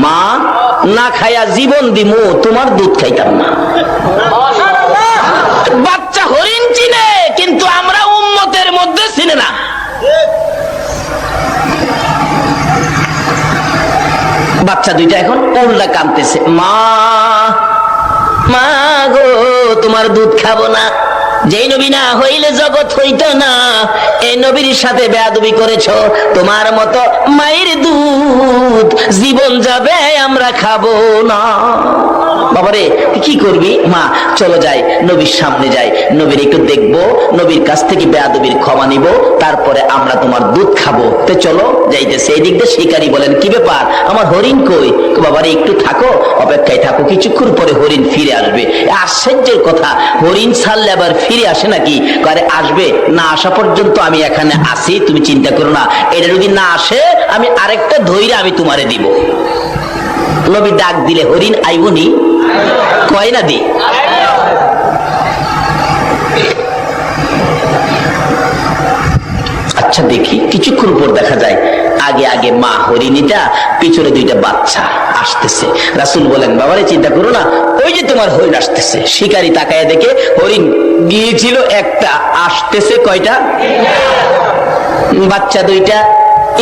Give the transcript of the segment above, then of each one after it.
মা না খায়া জীবন দিমু, তোমার দুধ খাইতাম না। বাচ্চা হরিণ চিনে, কিন্তু আমরা উম্মতের মধ্যে চিনে না। বাচ্চা দুইটা এখন উল্টা কাঁদতেছে, মা মা গো তোমার দুধ খাবো না। যেই নবী না হইলে জগৎ হইত না, এই নবীর সাথে বেয়াদবি করেছো, তোমার মতো মায়ের দুধ জীবন যাবে, আমরা খাবো না। বাবারে কি করবি? মা চলো যাই, নবীর সামনে যাই, নবীর একটু দেখবো, নবীর কাছ থেকে বেয়াদবির ক্ষমা নিব, তারপরে আমরা তোমার দুধ খাবো। তো চলো যাইতেছে। এই দিক দিয়ে শিকারী বলেন, কি ব্যাপার, আমার হরিণ কই? বাবারে একটু থাকো, অপেক্ষায় থাকো, কিছুক্ষণ পরে হরিণ ফিরে আসবে। আশ্চর্যের কথা, হরিণ ছাড়লে আবার ফিরে আসে নাকি? আরে আসবে, না আসা পর্যন্ত আমি এখানে আসি, তুমি চিন্তা করো না। এটা যদি না আসে, আমি আরেকটা ধৈর্য আমি তোমারে দিব। নবী ডাক দিলে হরিণ আইবনি? কয় না দি। আচ্ছা দেখি, কিছুক্ষণ পর দেখা যায় আগে আগে মা হরিণীটা, পিছনে দুইটা বাচ্চা আসতেছে। রাসূল বলেন, বাবারে চিন্তা করো না, ওই যে তোমার হরিণ আসতেছে। শিকারী তাকায় দেখে হরিণ গিয়েছিল একটা, আসতেছে কয়টা? বাচ্চা দুইটা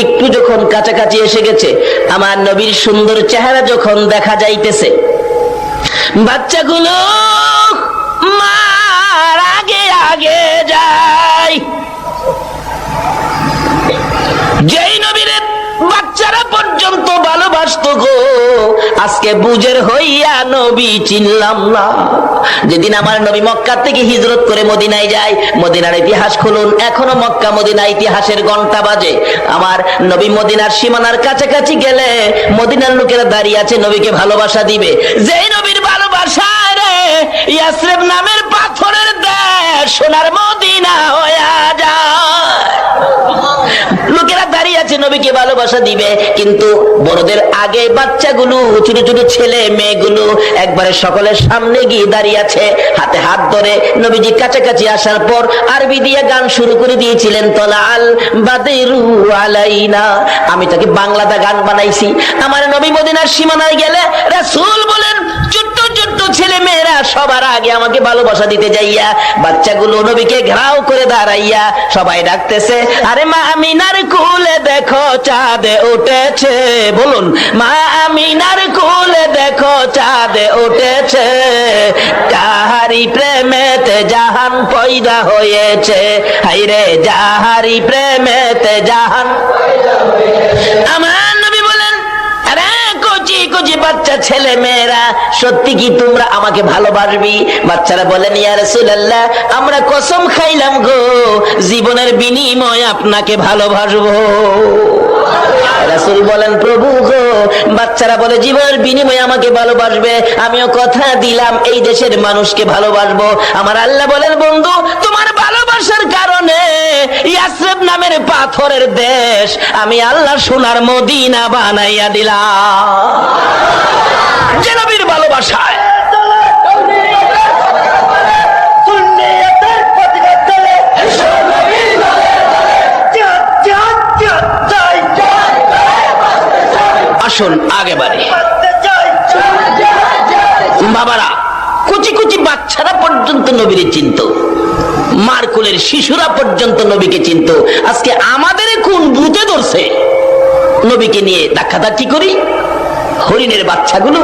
একটু যখন কাছাকাছি এসে গেছে, আমার নবীর সুন্দর চেহারা যখন দেখা যাইতেছে, বাচ্চাগুলো মার আগে আগে যায়। যেই নবীর বাচ্চারা পর্যন্ত ভালোবাসত গো, আজকে বুঝের হইয়া নবী চিনলাম না। যেদিন আমার নবী মক্কা থেকে হিজরত করে মদিনায় যায়, মদিনার ইতিহাস খুলুন, এখনো মক্কা মদিনা ইতিহাসের ঘন্টা বাজে। আমার নবী মদিনার সীমানার কাছাকাছি গেলে মদিনার লোকেরা দাঁড়িয়ে আছে, নবীকে ভালোবাসা দিবে। যেই নবীর ভালোবাসা রে ইয়াসরিব নামের পাথরের দেশ সোনার মদিনা হয়ে যায়। লোকেরা দাঁড়িয়ে আছে, নবীকে ভালোবাসা দিবে, কিন্তু বড়দের আগে বাচ্চাগুলো, ছোট ছোট ছেলে মেয়েগুলো একবারে সকলের সামনে গিয়ে দাঁড়িয়ে আছে, হাতে হাত ধরে। নবীজি কাছাকাছি আসার পর আরবি দিয়ে গান শুরু করে দিয়েছিলেন, তলাল বাদরু আলাইনা। আমি তাকে বাংলাতে গান বানাইছি। আমার নবী মদিনার সীমানায় গেলে রাসূল বলেন, ছোট্ট ছোট্ট ছেলে মেয়েরা সবার আগে আমাকে ভালোবাসা দিতে যাইয়া, বাচ্চাগুলো নবীকে ঘেরাও করে দাঁড়াইয়া সবাই ডাকতেছে, আরে মা আমিনার কোলে দেখো চাঁদ উঠেছে। বলুন, মা আমিনার কোলে দেখো চাঁদ উঠেছে, যাহারি প্রেমেতে জাহান পয়দা হয়েছে। হাইরে যাহারি প্রেমেতে জাহান। আমার নবী বলেন, আরে কচি কচি বাচ্চা ছেলে মেয়েরা, সত্যি কি তোমরা আমাকে ভালোবাসবি? বাচ্চারা বলেন, ইয়া রাসূলুল্লাহ, আমরা কসম খাইলাম গো, জীবনের বিনিময়ে আপনাকে ভালোবাসবো। রাসূল বলেন, প্রভু গো। বাচ্চারা বলে, জীবনের বিনিময়ে আমাকে ভালোবাসবে? আমিও কথা দিলাম এই দেশের মানুষকে ভালোবাসবো। আমার আল্লাহ বলেন, বন্ধু তোমার ভালোবাসার কারণে ইয়াসরিব নামের পাথরের দেশ আমি আল্লাহ সোনার মদিনা বানাইয়া দিলাম। যে নবীর ভালোবাসায় আসুন আগে বাড়ি। বাবারা, কুচি কুচি বাচ্চারা পর্যন্ত নবীরে চিনত, মার কোলের শিশুরা পর্যন্ত নবীকে চিনত। আজকে আমাদের কোন ভূতে ধরছে নবীকে নিয়ে ধাক্কাধাক্কি করি? হরিণের বাচ্চাগুলো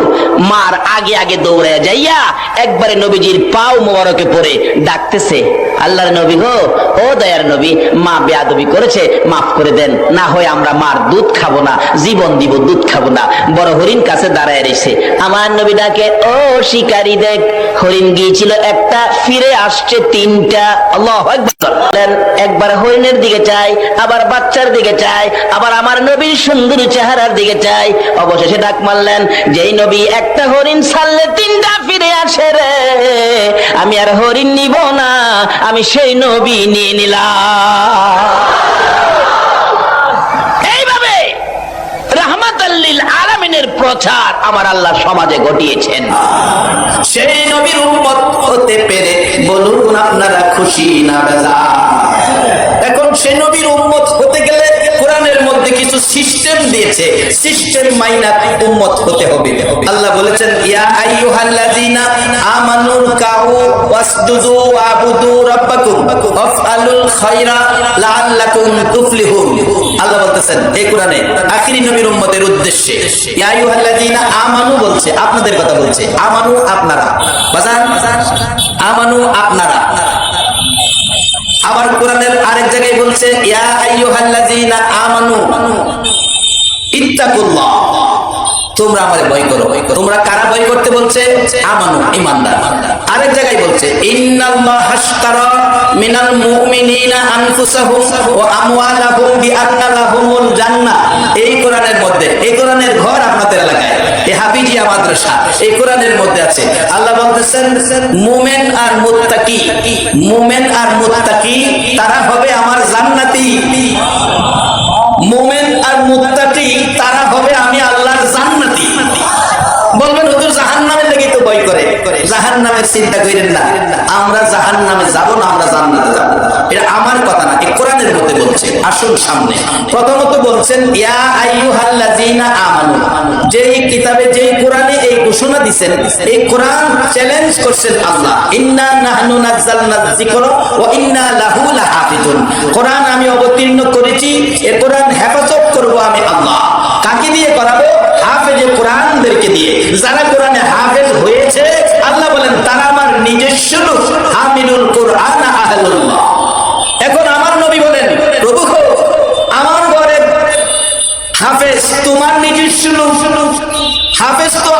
মার আগে আগে দৌড়ে যাইয়া একবারে নবীজির পাও মোবারকে পড়ে ডাকতেছে, আল্লাহর নবী গো, ও দয়ার নবী, মা বেয়াদবি করেছে, মাফ করে দেন, না হয় আমরা মার দুধ খাবো না, জীবন দিব, দুধ খাবো না। বড় হরিণ কাছে দাঁড়ায় রয়েছে। আমার নবী ডাকে, ও শিকারী দেখ, হরিণ গিয়েছিল একটা, ফিরে আসছে তিনটা। আল্লাহু আকবার। একবার হরিণের দিকে চাই, আবার বাচ্চার দিকে চাই, আবার আমার নবীর সুন্দর চেহারার দিকে চাই। অবশেষে ডাক মারলেন, যেই নবী একটা হরিণ ছাড়লে তিনটা ফিরে আসে রে, আমি আর হরিণ নিব না, আমি সেই নবী নিয়ে নিলাম। এইভাবে রাহমাতাল লিল আলামিনের প্রচার আমার আল্লাহ সমাজে ঘটিয়েছেন। সেই নবীর উম্মত হতে পেরে বলুন আপনারা খুশি না বেজার? এখন সে নবীর উম্মত হতে গেলে কোরআনের মধ্যে কিছু সিস্টেম দিয়েছে, সিস্টেম মাইনা উম্মত হতে হবে। আল্লাহ বলেছেন ইয়া আইয়ুহাল্লাযীনা আমানু কাউ ওয়াসজুদু ওয়াবুদু রাব্বাকুম ওয়াফআলুল খায়রা লাআল্লাকুম তুফলিহুন। আল্লাহ বলতেছেন এই কোরআনে আখিরি নবীর উম্মতের উদ্দেশ্যে ইয়া আইয়ুহাল্লাযীনা আমানু বলছে, আপনাদের কথা বলছে। আমানু আপনারা, বাজান আমানু আপনারা। আবার কোরআনের আরেক জায়গায় বলছে ইয়া আইয়ুহাল্লাযীনা আমানু ইত্তাকুল্লাহ, তোমরা আমারে ভয় করো। তোমরা কারা ভয় করতে বলছে? আমানু, ঈমানদার। আরেক জায়গায় বলছে ইন্নাল্লাহা হাশতারা মিনাল মুমিনিনা আনফুসাহুম ওয়া আমওয়ালাহুম বিআন্না লাহুমুল জান্নাহ। এই কোরআনের মধ্যে, এই কোরআনের ঘর আপনাদের এলাকায়, এই হাফিজিয়া মাদ্রাসা এই কোরআনের মধ্যে আছে। আল্লাহ বলতেছেন মুমিন আর মুত্তাকি, মুমিন আর মুত্তাকি তারা হবে আমার জান্নাতি। মুমিন আর মুত্তাকি তারা হবে আমি আল্লাহর জান্নাতি। বলবেন হুজুর জাহান্নামের লেগে তো ভয় করে। জাহান্নামের চিন্তা করেন না, আমরা জাহান্নামে যাব না, আমরা জান্নাতে যাব। এটা আমার কথা না, এই কোরআনের মধ্যে বলছে। আসুন সামনে। প্রথমত বলছেন ইয়া আইয়ুহাল্লাযীনা আমানু, যেই কিতাবে যেই কোরআনে এই ঘোষণা দিবেন, এই কোরআন চ্যালেঞ্জ করছেন আল্লাহ, ইন্না নাহনু নাযালনা যিকরা ওয়া ইন্না লাহু লাহাফিজুন। কোরআন আমি অবতীর্ণ করেছি, এই কোরআন হেফাজত করব আমি আল্লাহ। কাকে দিয়ে করাবো? হাফেজে কোরআনদেরকে দিয়ে। যারা কোরআনে হাফেজ হয়েছে আল্লাহ বলেন তারা আমার নিজস্ব লোক, হামিলুল কোরআন আহলুল্লাহ। এখন আমার নবী বলেন প্রভু আমার ঘরে হাফেজ তোমার নিজস্ব লোক। হাফেজ তো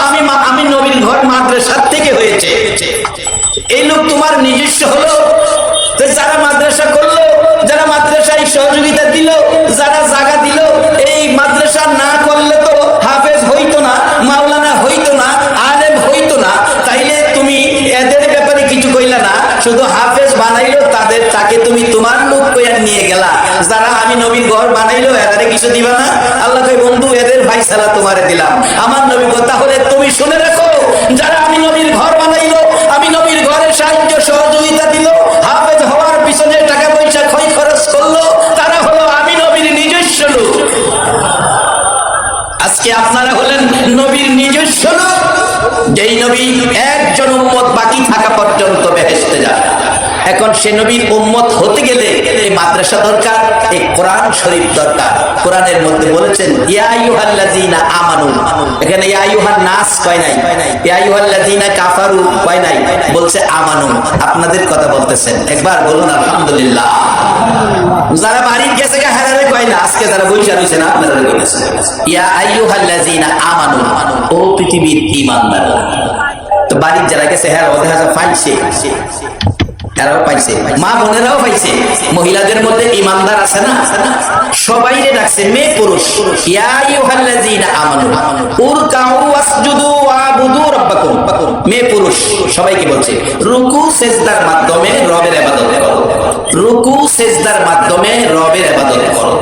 আমি নবীর ঘর মাদ্রাসার থেকে হয়েছে, এই লোক তোমার নিজস্ব হলো। যারা মাদ্রাসা করলো, যারা মাদ্রাসায় সহযোগিতা দিল, যারা জায়গা দিল, এই মাদ্রাসা না করলে তো হাফেজ হইতো না, মাওলানা হইতো না, আলেম হইতো না। তাইলে তুমি এদের ব্যাপারে কিছু কইলা না, শুধু হাফেজ বানাইলো তাদের, তাকে তুমি তোমার লোক কইয়া নিয়ে গেলা। যারা আমি নবীর ঘর বানাইলো এদের কিছু দিবা না? আল্লাহ কই বন্ধু এদের ফায়সালা তোমারে দিলাম। আমার নবী কথা হলে তুমি শুনে রাখো, যারা আমি নবীর ঘর বানাইলো, আমি নবীর ঘরে সাহায্য সহযোগিতা দিল, হাফেজ হওয়ার পিছনে টাকা পয়সা ক্ষয় খরচ করলো, তারা হলো আমি নবীর নিজস্ব লোক। আজকে আপনারা হলেন নবীর নিজস্ব লোক, যেই নবী একজন উম্মত বাকি থাকা পর্যন্ত বেহেশতে যাবে। এখন সে নবীর উম্মত হতে গেলে এই মাদ্রাসা দরকার, এই কোরআন শরীফ দরকার। কোরআনের মধ্যে বলেছেন ইয়া আইয়ুহাল্লাযীনা আমানু, এখানে ইয়া আইয়ুহান নাস কয় নাই, ইয়া আইয়ুহাল্লাযীনা কাফারু কয় নাই, বলছে আমানু। আপনাদের কথা বলতেছেন, একবার বলুন আলহামদুলিল্লাহ। যারা বাড়ি গেছে হারারে কয় না, আজকে যারা বইসা রইছেন আপনারা বলেছেন ইয়া আইয়ুহাল্লাযীনা আমানু, ও পৃথিবীর ঈমানদাররা। তো বাড়ির যারা গেছে হ্যাঁ ওদের হাজার পাইছে, এরাও পাইছে, মা বোনেরাও পাইছে। মহিলাদের মধ্যে ঈমানদার আছে না? সবাইরে ডাকছে, মেয়ে পুরুষ। ইয়া আইয়ুহাল্লাযীনা আমানু উরকাউ ওয়াসজুদু ওয়াবুদু রাব্বাকুম। মেয়ে পুরুষ সবাইকে বলছে রুকু সেজদার মাধ্যমে রবের ইবাদত করো, রুকু সেজদার মাধ্যমে রবের ইবাদত করো।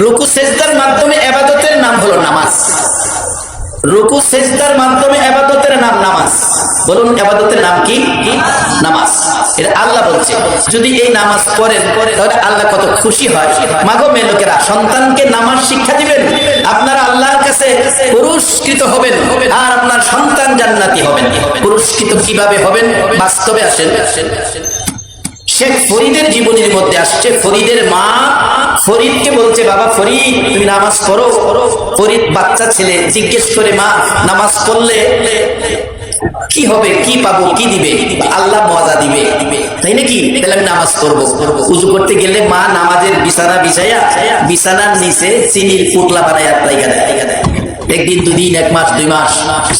রুকু সেজদার মাধ্যমে ইবাদতের নাম হলো নামাজ। রুকু সেজদার মাধ্যমে ইবাদতের নাম নামাজ। বলুন ইবাদতের নাম কি? নামাজ। এটা আল্লাহ বলছে, যদি এই নামাজ পড়েন তাহলে আল্লাহ কত খুশি হয়। মাগো মেয়ে লোকেরা, সন্তানকে নামাজ শিক্ষা দিবেন, আপনারা আল্লাহর কাছে পুরস্কৃত হবেন, আর আপনার সন্তান জান্নাতি হবেন। পুরস্কৃত কিভাবে হবেন? বাস্তবে আসেন। শেখ ফরিদের জীবনের মধ্যে আসছে, ফরিদের মা ফরিদকে বলছে বাবা ফরিদ তুমি নামাজ পড়ো। ফরিদ বাচ্চা ছেলে জিজ্ঞেস করে মা নামাজ পড়লে কি হবে, কি পাবো, কি দিবে? আল্লাহ মজা দিবে, তাই নাকি? তাহলে আমি নামাজ পড়বো। উজু করতে গেলে মা নামাজের বিছানা বিছাইয়া বিছানার নিচে চিনির পুটলা বানাইয়া রাইখা দেয়। একদিন, দুদিন, 1 মাস, 2 মাস,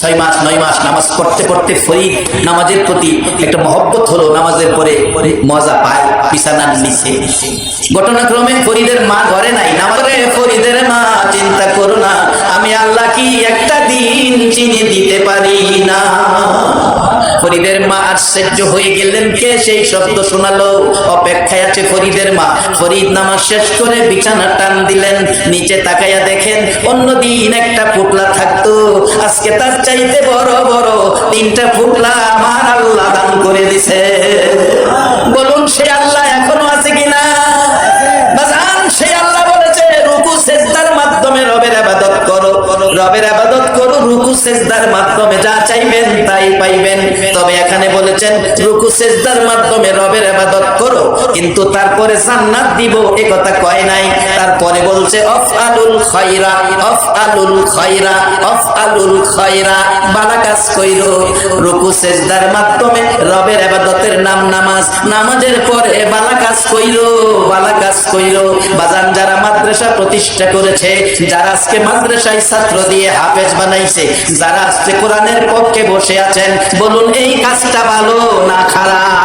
6 মাস, 9 মাস নামাজ পড়তে পড়তে ফরিদ নামাজের প্রতি একটা মহব্বত হলো। নামাজের পরে মজা পায় বিছানার নিচে। ঘটনাক্রমে ফরিদের মা ঘরে নাই। নামাজে ফরিদের মা চিন্তা করো না, আমি আল্লাহ কি একটা দিন চিনি দিতে পারি না। ফরিদের মা আশ্চর্য হয়ে গেলেন, কে সেই শব্দ শোনালো? অপেক্ষায় আছে ফরিদের মা। ফরিদ নামাজ শেষ করে বিছানা টান দিলেন, নিচে তাকাইয়া দেখেন অন্যদিন একটা পুতলা থাকতো, আজকে তার চাইতে বড় বড় 3টা পুতলা আমার আল্লাহ দান করে দিছে। বলুন সে আল্লাহ এখনো আছে কিনা? বাজান, সে আল্লাহ বলেছে রুকু সেজদার মাধ্যমে রবের ইবাদত করো, রবের ইবাদত করো, রুকু সেজদার মাধ্যমে যা চাইবেন তাই পাইবেন। তবে এখানে বলেছেন রুকু সেজদার মাধ্যমে রবের ইবাদত করো, কিন্তু তারপরে জান্নাত দিব এ কথা কয় নাই। তারপরে বলছে আফআলুল খায়রা, আফআলুল খায়রা, আফআলুল খায়রা, ভালো কাজ কইরো। রুকু সেজদার মাধ্যমে রবের ইবাদতের নাম নামাজ, নামাজের পরে ভালো কাজ কইরো, ভালো কাজ কইরো। বাজান, যারা মাদ্রাসা প্রতিষ্ঠা করেছে, যারা আজকে মাদ্রাসায় ছাত্র দিয়ে হাফেজ বানাইছে, যারা আজকে কোরআনের পক্ষে বসে আছেন, বলুন এই কাজটা ভালো না খারাপ?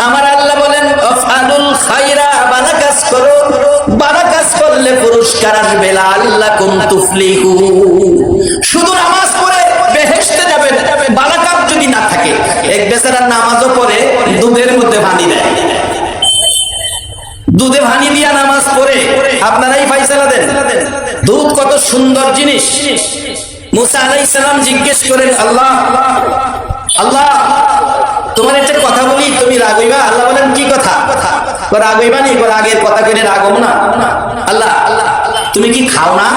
আমার আল্লাহ বলেন আফআলুল খায়রা, ভালো কাজ করো, ভালো কাজ করলে পুরস্কার আসবে। লাআল্লাকুম তুফলিহু। শুধু নামাজ পড়ে বেহেশতে যাবেন, ভালো কাজ যদি না থাকে। এক বেচারা নামাজও পড়ে দুধের মধ্যে পানি দেয়, দুধে পানি দিয়া নামাজ পড়ে। আপনারাই ফাইসালা দেন, দুধ কত সুন্দর জিনিস। মুসা আলাইহিস সালাম জিজ্ঞেস করেন, আল্লাহ আল্লাহ তোমার একটা কথা বলি, তুমি রাগ হইবা? আল্লাহ বলেন কি কথা? রাগ হইবা নি? আগের কথা কইলে রাগ হবো না। আল্লাহ তুমি কি খাও না?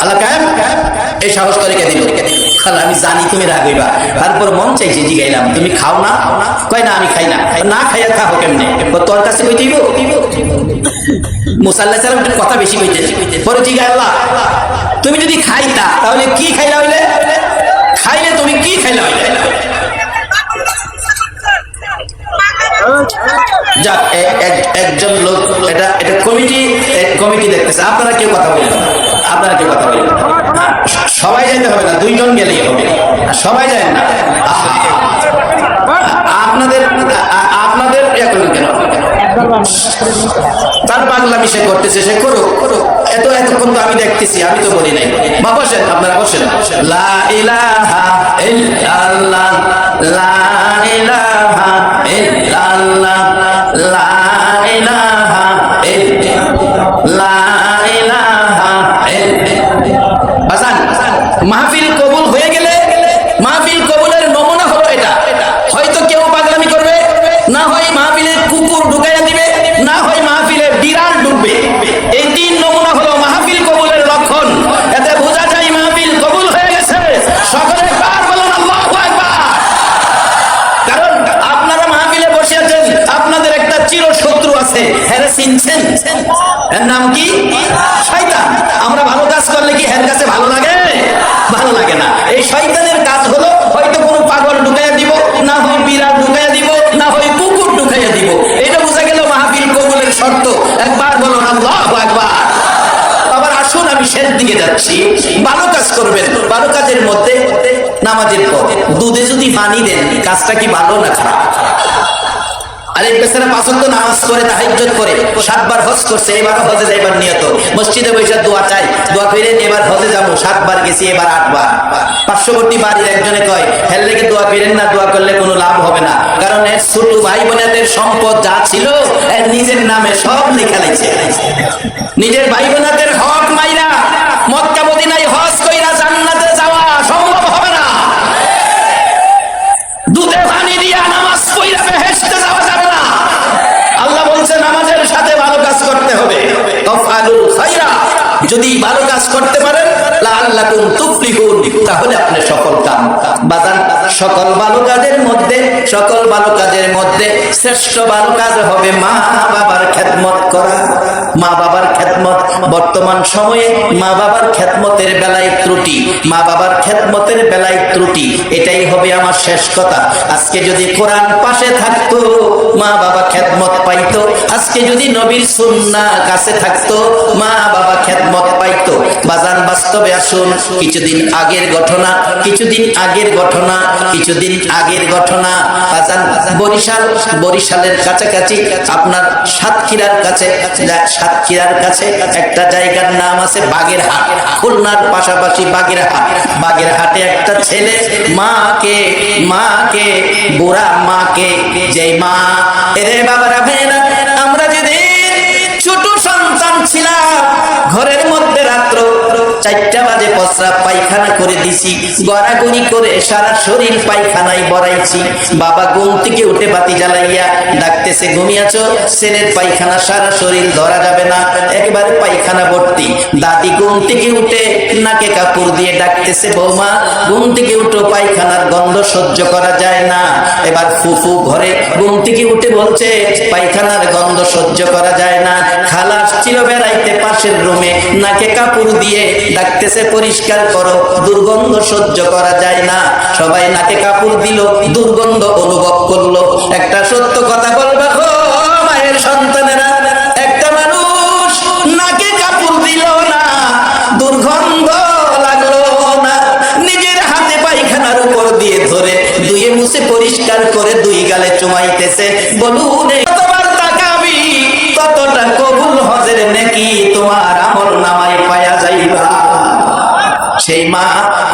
আল্লাহ কেন এই সাহস করে কে দিল? আমি জানি তুমি রাগ হইবা, তারপর মন চাইছে জিগাইলাম তুমি খাও না? কয় না আমি খাই না। না খাইয়া খাও কেমনে? তোর কাছে কই দিব? মুসা আলাইহিস সালাম কথা বেশি কইতেন। পরে জিগাই, আল্লাহ তুমি যদি খাইতা তাহলে কি খাইলা হইলে? খাইলে তুমি কি খাইলা হইলে? যাক, একজন লোক, এটা কমিটি দেখতেছে। আপনারা কেউ কথা বলেন, আপনারা কেউ কথা বলেন। সবাই যাইতে হবে না, 2 জন গেলেই হবে। সবাই যায় না, আপনাদের কেন? তার পাগলামি সে করতেছে, সে করুক। এতক্ষণ তো আমি দেখতেছি, আমি তো বলি নাই। মা বসেন, আপনারা বসেন। লা ইলাহা ইল্লাল্লাহ, লা ইলাহা ইল্লাল্লাহ, লা ইলাহা ইল্লাল্লাহ, লা ইলাহা ইল্লাল্লাহ। বাজান, মাহফিল কবুল হয়ে গেলে মাহফিল কবুলের নমুনা হলো এটা। হয়তো কেউ পাগলামি করবে, না হয় মাহফিলে কুকুর ঢুকাইয়া দিবে, না হয় মাহফিলে বিড়াল ঢুকবে। এই 3 নমুনা হলো মাহফিল কবুলের লক্ষণ। এতে বোঝা যায় মাহফিল কবুল হয়ে গেছে। সকলে একবার বলুন আল্লাহু আকবার। কারণ আপনারা মাহফিলে বসে আছেন, আপনাদের একটা চিরশত্রু আছে, হেরে চিনছেন? এর নাম কি? শয়তান। আমরা ভালো কাজ করলে কি এর কাছে ভালো লাগে? ভালো লাগে না। এই শয়তানের কাজ হলো হয়তো কোনো পাগল ঢুকাইয়া দিব, না হয় বিড়াল ঢুকাইয়া দিব, না হয় কুকুর ঢুকাইয়া দিব। এটা বোঝা গেল মাহফিল কবুলের শর্ত। একবার বলুন আল্লাহু আকবার। আবার আসুন, আমি শেষ দিকে যাচ্ছি। ভালো কাজ করবেন, ভালো কাজের মধ্যে নামাজের পর দুধে যদি পানি দেন, কাজটা কি ভালো না খারাপ? আরেক বেচারা 5 ওয়াক্ত নামাজ করে, তাহাজ্জুদ করে, 7 বার হজ করছে, এবার হজে যাইবার নিয়ত, মসজিদে বসে দোয়া চাই, দোয়া কইরেন এবার হজে যাবো, 7 বার গেছি, এবার 8 বার। পার্শ্ববর্তী বাড়ির একজনে কয়, হের লেগে দোয়া কইরেন না, দোয়া করলে কোনো লাভ হবে না। কারণ এর ছোট ভাই বোনেদের সম্পদ যা ছিল এর নিজের নামে সব লেখা লাইছে। নিজের ভাই বোনেদের হক মাইরা মক্কা মদিনায় হজ কইরা জান্নাতে যাওয়া সম্ভব হবে না। দুধে পানি দিয়া নামাজ পড়া বেহেশতে যাওয়া যাবে না। আল্লাহ বলছে নামাজের সাথে ভালো কাজ করতে হবে। তাফআলুল খায়রা, যদি ভালো কাজ করতে পারেন, লাআল্লাকুম তুফলিহুন, তাহলে আপনি সফল কাম। বাজান, সকল ভালো কাজের মধ্যে শ্রেষ্ঠ ভালো কাজ হবে মা বাবার খেদমত করা। মা বাবার খেদমত, বর্তমান সময়ে মা বাবার খেদমতের বেলায় ত্রুটি, এটাই হবে আমার শেষ কথা। আজকে যদি কোরআন পাশে থাকতো, মা বাবা খেদমত পাইতো। আজকে যদি নবীর সুন্নাহ কাছে থাকতো, মা বাবা খেদমত পাইতো। বাজান বাস্তবে আসুন। কিছুদিন আগের ঘটনা বরিশালের কাছাকাছি আপনার সাতক্ষীরার কাছে একটা জায়গার নাম আছে বাগেরহাট, খুলনার পাশাপাশি বাগেরহাটে একটা ছেলে মাকে বুড়া মাকে, যে মা এরে বাবারা ভাইরা, আমরা যেদিন ছোট সন্তান ছিলাম ঘরের মধ্যে রাত্র 4টা বাজে প্রস্রাব পায়খানা করে দিছি, গড়াগড়ি করে সারা শরীর পায়খানায় বড়াইছি। বাবা ঘুম থেকে উঠে বাতি জ্বালাইয়া ডাকতেছে, ঘুমিয়েছো? ছেলের পায়খানা সারা শরীর ধরা যাবে না, একবারে পায়খানা ভর্তি। দাদি ঘুম থেকে উঠে নাকে কাপড় দিয়ে ডাকতেছে, বৌমা ঘুম থেকে উঠো, পায়খানার গন্ধ সহ্য করা যায় না। এবার ফুফু ঘরে ঘুম থেকে উঠে বলছে, পায়খানার গন্ধ সহ্য করা যায় না। খালা ছিল বেড়াইতে পাশের রুমে, নাকে কাপড় দিয়ে ডাকতেছে, পরিষ্কার করো, দুর্গন্ধ সহ্য করা যায় না। সবাই নাকে কাপড় দিল, দুর্গন্ধ অনুভব করলো। একটা সত্য কথা বলবে গো মায়ের সন্তানেরা, একটা মানুষ নাকে কাপড় দিল না, দুর্গন্ধ লাগলো না, নিজের হাতে পায়খানার উপর দিয়ে ধরে ধুয়ে মুছে পরিষ্কার করে 2 গালে চুমাইতেছে। বলুন কতবার তাকাবি ততটা কবুল হজের নেকি তোমার আমল নামায় পায়া যাইবা। সেই মা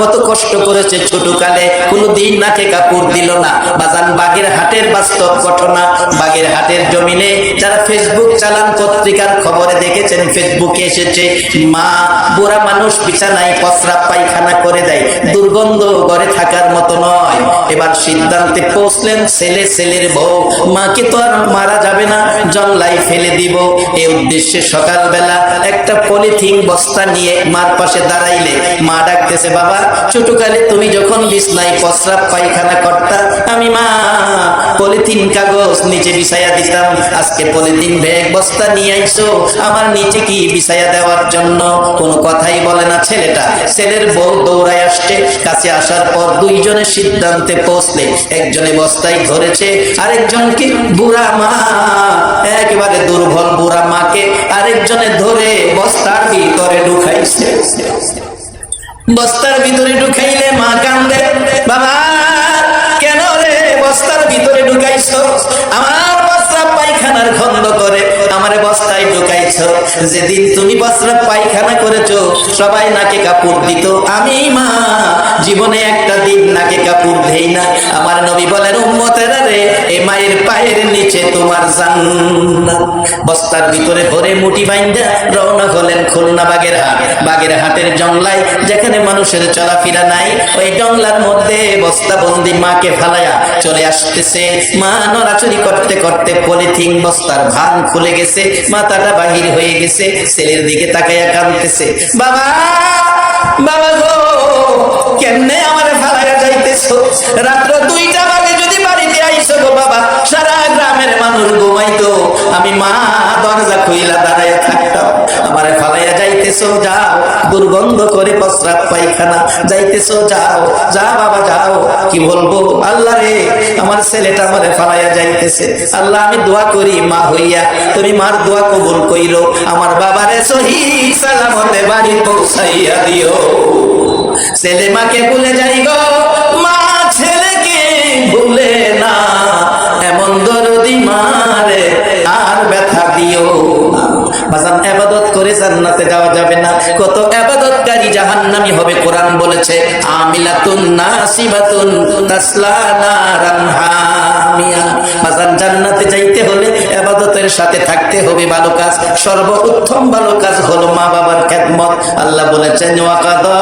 কত কষ্ট করেছে ছোটকালে, কোনোদিন নাকে কাপড় দিল না। বাজান বাগেরহাটের বাস্তব ঘটনা, বাগেরহাটের জমিনে যারা ফেসবুক চালান, পত্রিকার খবরে দেখেছেন, ফেসবুকে এসেছে, মা বুড়া মানুষ বিছানায় প্রস্রাব পায়খানা করে দেয়, দুর্গন্ধ ঘরে থাকার মতো নয়। এবার সিদ্ধান্তে পৌঁছলেন ছেলের বউ, মাকে তো আর মারা যাবে না, জংলায় ফেলে দিব। এই উদ্দেশ্যে সকালবেলা একটা পলিথিন বস্তা নিয়ে মার পাশে দাঁড়াইলে মা ডাকতেছে, বাবা ছোটকালে তুমি যখন বিছনায় প্রস্রাব পায়খানা করতা, আমি মা পলিথিন কাগজ নিচে বিছাইয়া দিতাম, আজকে পলিথিন ব্যাগ বস্তা নিয়ে আইছো আমার নিচে কি বিছাইয়া দেওয়ার জন্য? কোনো কথাই বলে না ছেলেটা। ছেলের বউ দৌড়ায় আসছে, কাছে আসার পর 2 জনের সিদ্ধান্তে পৌঁছলে, একজনে বস্তায় ধরেছে, আরেকজনকে বুড়া মা, একেবারে দুর্বল বুড়া মাকে আরেকজনে ধরে বস্তার ভিতরে ঢুকাইছে। বস্তার ভিতরে ঢুকাইলে মা কান্দে, বাবা কেন রে বস্তার ভিতরে ঢুকাইছো? আমার প্রস্রাব পায়খানার গন্ধ করে আমারে বস্তায় ঢুকাইছো। যেদিন তুমি প্রস্রাব পায়খানা করেছো সবাই নাকে কাপড় দিত, আমি মা জীবনে একটা দিন নাকে কাপড় দেই না। আমার নবী বলেন, উম্মতেরা রে, এ মায়ের পায়ের নিচে তোমার জান্নাত। বস্তার ভিতরে ভরে মুঠি বাইন্ধা রওনা হলেন খুলনা বাগেরহাটের জংলায়, যেখানে মানুষের চলাফেরা নাই, ওই জংলার মধ্যে বস্তাবন্দি মাকে ফালায়া চলে আসতেছে। মা নড়াচড়ি করতে করতে পলিথিন বস্তার ভান খুলে গেছে, মাথাটা বাহির হয়ে গেছে, ছেলের দিকে তাকাইয়া কাঁদতেছে, বাবা বাবা গো কেমনে আমারে ফালাইয়া যাইতেছো? রাত্র 2টা বাজে যদি বাড়িতে আইসো গো বাবা, সারা গ্রামের মানুষ ঘুমাইতো, আমি মা দরজা খুইলা দাঁড়াইয়া থাকতাম, আমারে ফালাইয়া যাইতেছো, যাও, দুর্গন্ধ করে প্রস্রাব পায়খানা, যাইতেছো, যাও, যা বাবা যাও। কি বলবো আল্লাহ রে, আমার ছেলেটা আমারে ফালাইয়া যাইতেছে। আল্লাহ আমি দোয়া করি মা হইয়া তুমি মার দোয়া কবুল কইরো, আমার বাবারে সহি সালামতে বাড়ি পৌঁছাইয়া দিও। ছেলে মাকে ভুলে যাই গো, মা ছেলেকে ভুলে না, এমন দরদি মারে আর ব্যথা দিও না। বাজান ইবাদত করে জান্নাতে যাওয়া যাবে না, কত ইবাদতকারী জাহান্নামী হবে। কোরআন বলেছে, আমিলাতুন নাসিবাতুন তাসলা নারান হামিয়া। বাজান জান্নাতে যাইতে হলে ইবাদতের সাথে থাকতে হবে ভালো কাজ। সর্বোত্তম ভালো কাজ হলো মা বাবার খেদমত। আল্লাহ বলেছেন, ওয়াকাদা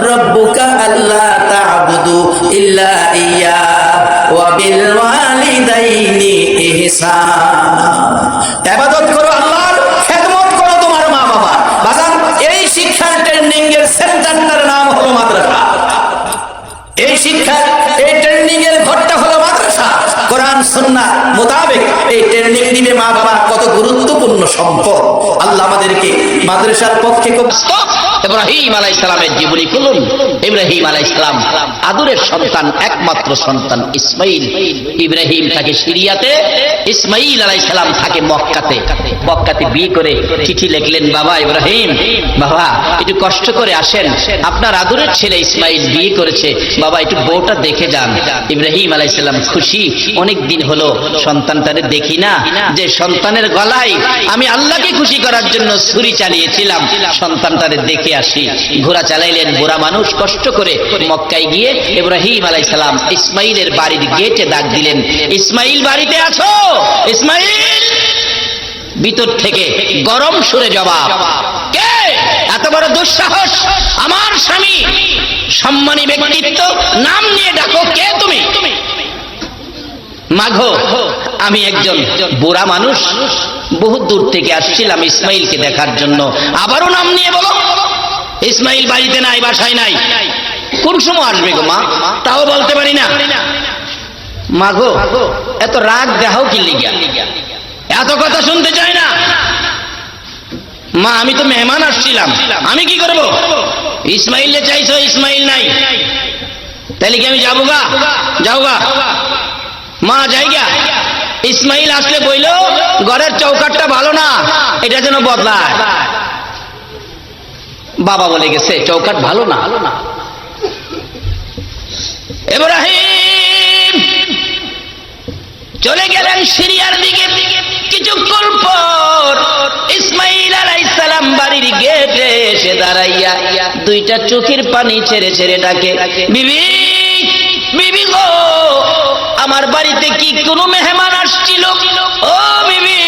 রব্বুকা আল্লা তা'বুদু ইল্লা ইয়্যা ওয়া বিল ওয়ালিদাইনি ইহসানা। ইবাদত করো আল্লাহর, খেদমত করো তোমার মা বাবার। বাজান এই শিক্ষার ট্রেনিং এর সেন্টারটার নাম হলো মাদ্রাসা। এই শিক্ষা, এই ট্রেনিং এর ঘরটা হলো মাদ্রাসা। কোরআন সুন্নাহ মোতাবেক এই ট্রেনিং দিবে মা বাবা। কত গুরুত্বপূর্ণ সম্পদ। আল্লাহ আমাদেরকে মাদ্রাসার পক্ষে খুব ইব্রাহিম আলাইহিস সালামের জীবনী খুলুন। ইব্রাহিম আলাইহিস সালাম আদরের সন্তান, একমাত্র সন্তান ইসমাইল। ইব্রাহিম থাকে সিরিয়াতে, ইসমাইল আলাইহিস সালাম থাকে মক্কাতে। মক্কাতে বিয়ে করে চিঠি লিখলেন, বাবা ইব্রাহিম, বাবা একটু কষ্ট করে আসেন, আপনার আদরের ছেলে ইসমাইল বিয়ে করেছে, বাবা একটু বউটা দেখে যান। ইব্রাহিম আলাইহিস সালাম খুশি, অনেক দিন হলো সন্তানটারে দেখি না, যে সন্তানের গলায় আমি আল্লাহকে খুশি করার জন্য ছুরি চালিয়েছিলাম, সন্তানটারে দেখে আসি। ঘোড়া চালাইলেন, বুড়া মানুষ কষ্ট করে মক্কায় গিয়ে ইব্রাহিম আলাইহিস সালাম ইসমাইলের বাড়ির গেটে ডাক দিলেন, ইসমাইল বাড়িতে আছো? ইসমাইল ভিতর থেকে গরম সুরে জবাব, কে? এত বড় দুঃসাহস, আমার স্বামী সম্মানী ব্যক্তিত্ব নাম নিয়ে ডাকো, কে তুমি? মাগো, আমি একজন বুড়া মানুষ, বহু দূর থেকে আসছিলাম ইসমাইলকে দেখার জন্য, আবারও নাম নিয়ে বলো? ইসমাইল বাড়িতে নাই, বাসায় নাই। কোন সময় আসবে গো মা? তাও বলতে পারি না। মাগো, এত রাগ দেখাও কি লিগা? এত কথা শুনতে চাই না। মা, আমি তো মেহমান আসছিলাম, আমি কি করব? ইসমাইলে চাইছো, ইসমাইল নাই, তাহলে কি আমি যাবো গা? যাও গা মা, যাইগা। ইসমাইল আসলে বইল, ঘরের চৌকাটটা ভালো না, এটা যেন বদলায়। বাবা বলে গেছে চৌকাট ভালো না। ইব্রাহিম চলে গেলেন সিরিয়ার দিকে। কিছুক্ষণ পর ইসমাইল আলাইহিস সালাম বাড়ির গেটে এসে দাঁড়াইয়া দুইটা চোখের পানি ছেড়ে ছেড়ে ডাকে, বিবি, বিবি গো, আমার বাড়িতে কি কোনো মেহমান আসছিল? ও বিবি,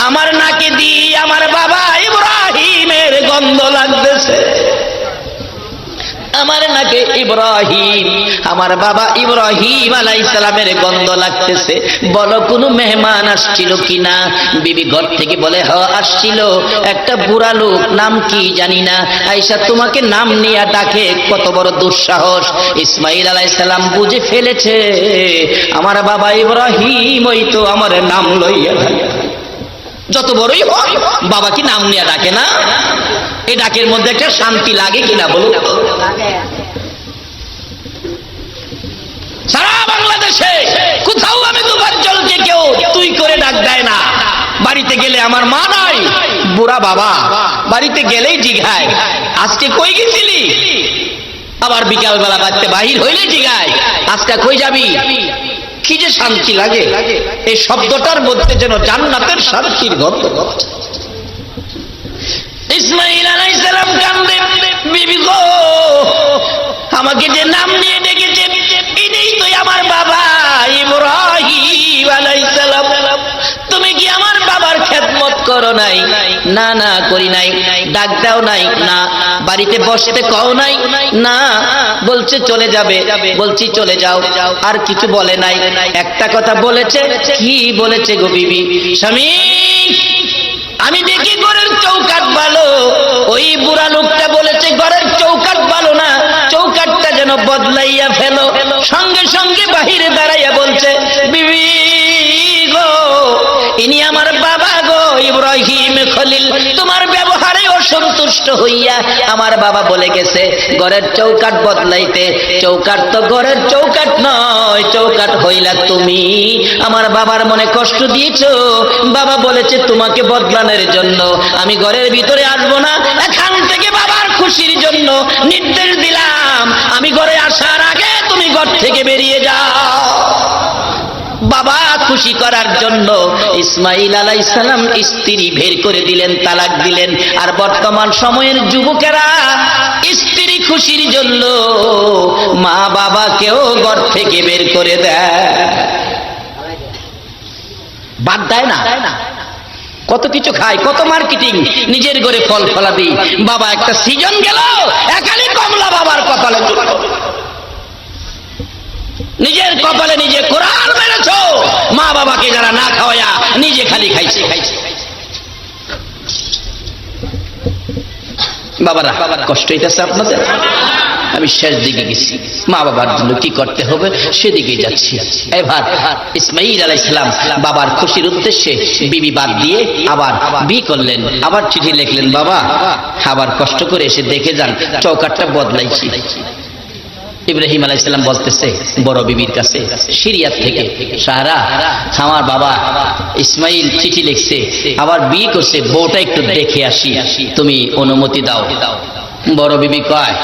আমার নাকে দিয়ে আমার বাবা ইব্রাহিমের গন্ধ লাগতেছে। আমার নাকে ইব্রাহিম, আমার বাবা ইব্রাহিম আলাইহিস সালামের গন্ধ লাগতেছে, বলো কোনো মেহমান আসছিল কিনা? বিবি ঘর থেকে বলে, হ আসছিল, একটা বুড়া লোক, নাম কি জানি না, আয়েশা তোমাকে নাম নিয়ে ডাকে। কত বড় দুঃসাহস! ইসমাইল আলাইহিস সালাম বুঝে ফেলেছে আমার বাবা ইব্রাহিম ওই তো আমার নাম লইয়া ডাকে। যত বড়ই হোক, বাবা কি নাম নিয়ে ডাকে না? এই ডাকের মধ্যে একটা শান্তি লাগে কিনা বলো? সারা বাংলাদেশে কোথাও আমি দুবার চলছে কেউ তুই করে ডাক দেয় না। বাড়িতে গেলে আমার মা নাই, বুড়া বাবা, বাড়িতে গেলেই জিগায়, আজকে কই গেছিলি? আবার বিকাল বেলা বাড়তে বাহির হইলে জিগায়, আজকে কই যাবি? কি যে শান্তি লাগে! এই শব্দটার মধ্যে যেন জান্নাতের শান্তির গন্ধ। ইসমাইল আলাইহিস সালাম কান্দে, বিবি গো, আমাকে যে নাম নিয়ে ডেকেছে এটাই তো আমার বাবা ইব্রাহিম আলাইহিস সালাম। তুমি কি আমার বাবার খেদমত করো নাই? না, না করি নাই। ডাক দাও নাই? না। বাড়িতে বসতে কও নাই? না। বলছে চলে যাবে, বলছি চলে যাও। আর কিছু বলে নাই। একটা কথা বলেছে। কি বলেছে গো বিবি? স্বামী, আমি দেখি ঘরের চৌকাট ভালো, ওই বুড়া লোকটা বলেছে ঘরের চৌকাট ভালো না, চৌকাটটা যেন বদলাইয়া ফেলো। সঙ্গে সঙ্গে বাহিরে দাঁড়াইয়া বলছে, বিবি গো, ইনি আমার বাবা গো ইব্রাহিম খলিল, তোমার ব্যবহারে অসন্তুষ্ট হইয়া আমার বাবা বলে গেছে ঘরের চৌকাট বদলাইতে। চৌকাট তো ঘরের চৌকাট নয়, চৌকাট হইলা তুমি। আমার বাবার মনে কষ্ট দিয়েছো, বাবা বলেছে তোমাকে বদলানোর জন্য। আমি ঘরের ভিতরে আসবো না, এখান থেকে বাবার খুশির জন্য নির্দেশ দিলাম, আমি ঘরে আসার আগে তুমি ঘর থেকে বেরিয়ে যাও। বাবা খুশি করার জন্য ইসমাইল আলাইহিস সালাম স্ত্রী বের করে দিলেন, তালাক দিলেন। আর বর্তমান সময়ের যুবকেরা স্ত্রী খুশির জন্য মা বাবাকেও ঘর থেকে বের করে দেয়, বাদ দেয় না। কত কিছু খায়, কত মার্কেটিং, নিজের ঘরে ফল ফলাবি। বাবা একটা সিজন গেল, একালি কমলা বাবার কপালে, নিজের কপালে নিজে কোরআন মেরেছ। মা বাবাকে যারা না খাওয়ায়া নিজে খালি খাইছে। বাবারা কষ্ট হইতেছে আপনাদের? আমি শেষ দিকে গেছি, মা বাবার জন্য কি করতে হবে সেদিকে যাচ্ছি। এবার ইসমাইল আলাইহিস সালাম বাবার খুশির উদ্দেশ্যে বিবি বাদ দিয়ে আবার বিয়ে করলেন, আবার চিঠি লিখলেন, বাবা আবার কষ্ট করে এসে দেখে যান চৌকাটটা বদলাইছি। ইব্রাহিম আলাইহিস সালাম বলতেছে বড় বিবির কাছে সিরিয়াত থেকে, সাহারা আমার বাবা ইসমাইল চিঠি লিখছে, আবার বিয়ে করছে, বউটা একটু দেখে আসি, তুমি অনুমতি দাও। বড় বিবি কয়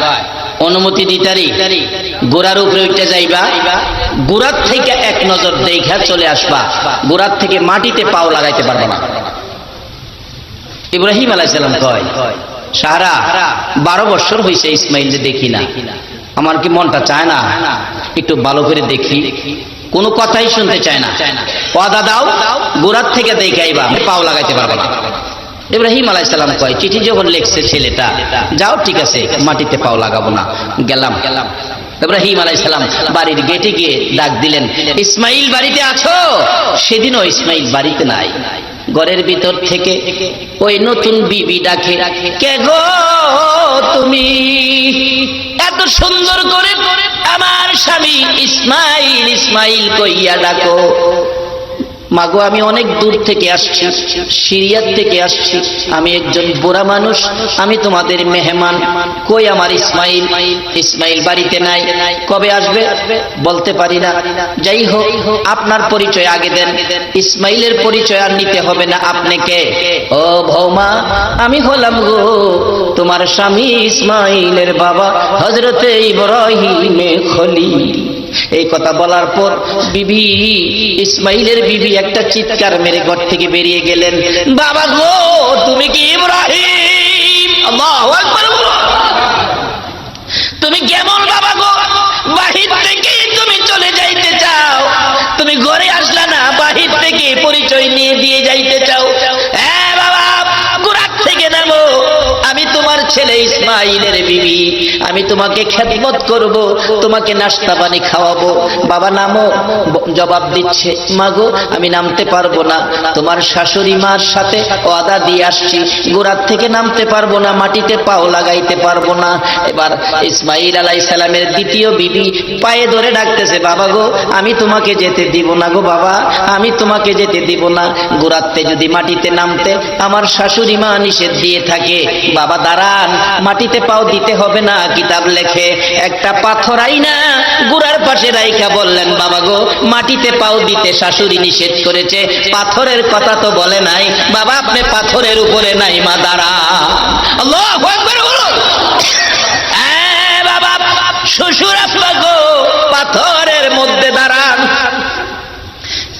অনুমতি দিতারি, গোড়ার উপরে উঠে যাইবা, গোড়ার থেকে এক নজর দেখা চলে আসবা, গোড়ার থেকে মাটিতে পাও লাগাইতে পারবা না। ইব্রাহিম আলাইহিস সালাম কয় সাহারা 12 বছর হয়েছে ইসমাইল যে দেখি না, আমার কি মনটা চায় না একটু ভালো করে দেখি? কোনো কথাই শুনতে চায় না। ওয়াদা দাও গোড়ার থেকে দেখাইবা, পাও লাগাইতে পারবা না। ইব্রাহিম আলাইহিস সালাম কয় চিঠি যখন লিখছে ছেলেটা, যাও ঠিক আছে, মাটিতে পাও লাগাবো না, গেলাম। ইব্রাহিম আলাইহিস সালাম বাড়ির গেটে গিয়ে ডাক দিলেন, ইসমাইল বাড়িতে আছো? সেদিনও ইসমাইল বাড়িতে নাই। ঘরের ভিতর থেকে ওই নতুন বিবি ডাকে, কে গো তুমি? এত সুন্দর করে আমার স্বামী ইসমাইল ইসমাইল কইয়া ডাকো। মাগো আমি অনেক দূর থেকে আসছি, সিরিয়াত থেকে আসছি, আমি একজন বুড়া মানুষ, আমি তোমাদের মেহমান। কই আমার ইসমাইল? ইসমাইল বাড়িতে নাই। কবে আসবে বলতে পারি না। যাই হোক আপনার পরিচয় আগে দেন, ইসমাইলের পরিচয় আর নিতে হবে না। আপনি কে? ও বৌমা, আমি হলাম গো তোমার স্বামী ইসমাইলের বাবা হযরতে ইব্রাহিমে খলিল। এই কথা বলার পর বিবি ইসমাইলের বিবি একটা চিৎকার মেরে ঘর থেকে বেরিয়ে গেলেন, বাবা গো তুমি কি ইব্রাহিম? আল্লাহু আকবার। তুমি কেমন বাবা গো? বাহির থেকে তুমি চলে যাইতে চাও, তুমি ঘরে আসলা না, বাহির থেকে পরিচয় নিয়ে দিয়ে যাইতে চাও। হ্যাঁ বাবা, গোড়ার থেকে নামো, আমি তোমার ছেলে ইসমাইলের বিবি, আমি তোমাকে খেদমত করব, তোমাকে নাস্তা পানি খাওয়াবো। বাবা নামো। জবাব দিচ্ছে, মাগো আমি নামতে পারবো না, তোমার শাশুড়ি মার সাথে ওয়াদা দিয়ে আসছি, গোড়ার থেকে নামতে পারবো না, মাটিতে পাও লাগাইতে পারবো না। এবার ইসমাইল আলাইহিস সালামের দ্বিতীয় বিবি পায়ে ধরে ডাকতেছে, বাবা গো আমি তোমাকে যেতে দিব না গো বাবা, আমি তোমাকে যেতে দিব না। গোড়াতে যদি মাটিতে নামতে আমার শাশুড়ি মা নিষেধ দিয়ে থাকে। বাবা দাঁড়ান, মাটিতে পাও দিতে হবে না, কিতাব লেখে একটা পাথর আইনা গোড়ার পাশে রাইখা বললেন, বাবা গো মাটিতে পাও দিতে শাশুড়ি নিষেধ করেছে, পাথরের কথা তো বলে নাই। বাবা আপনি পাথরের উপরে নাই, মা দাঁড়ান। আল্লাহু আকবার বলুন। বাবা শ্বশুর আব্বা গো পাথরের মধ্যে দাঁড়ান,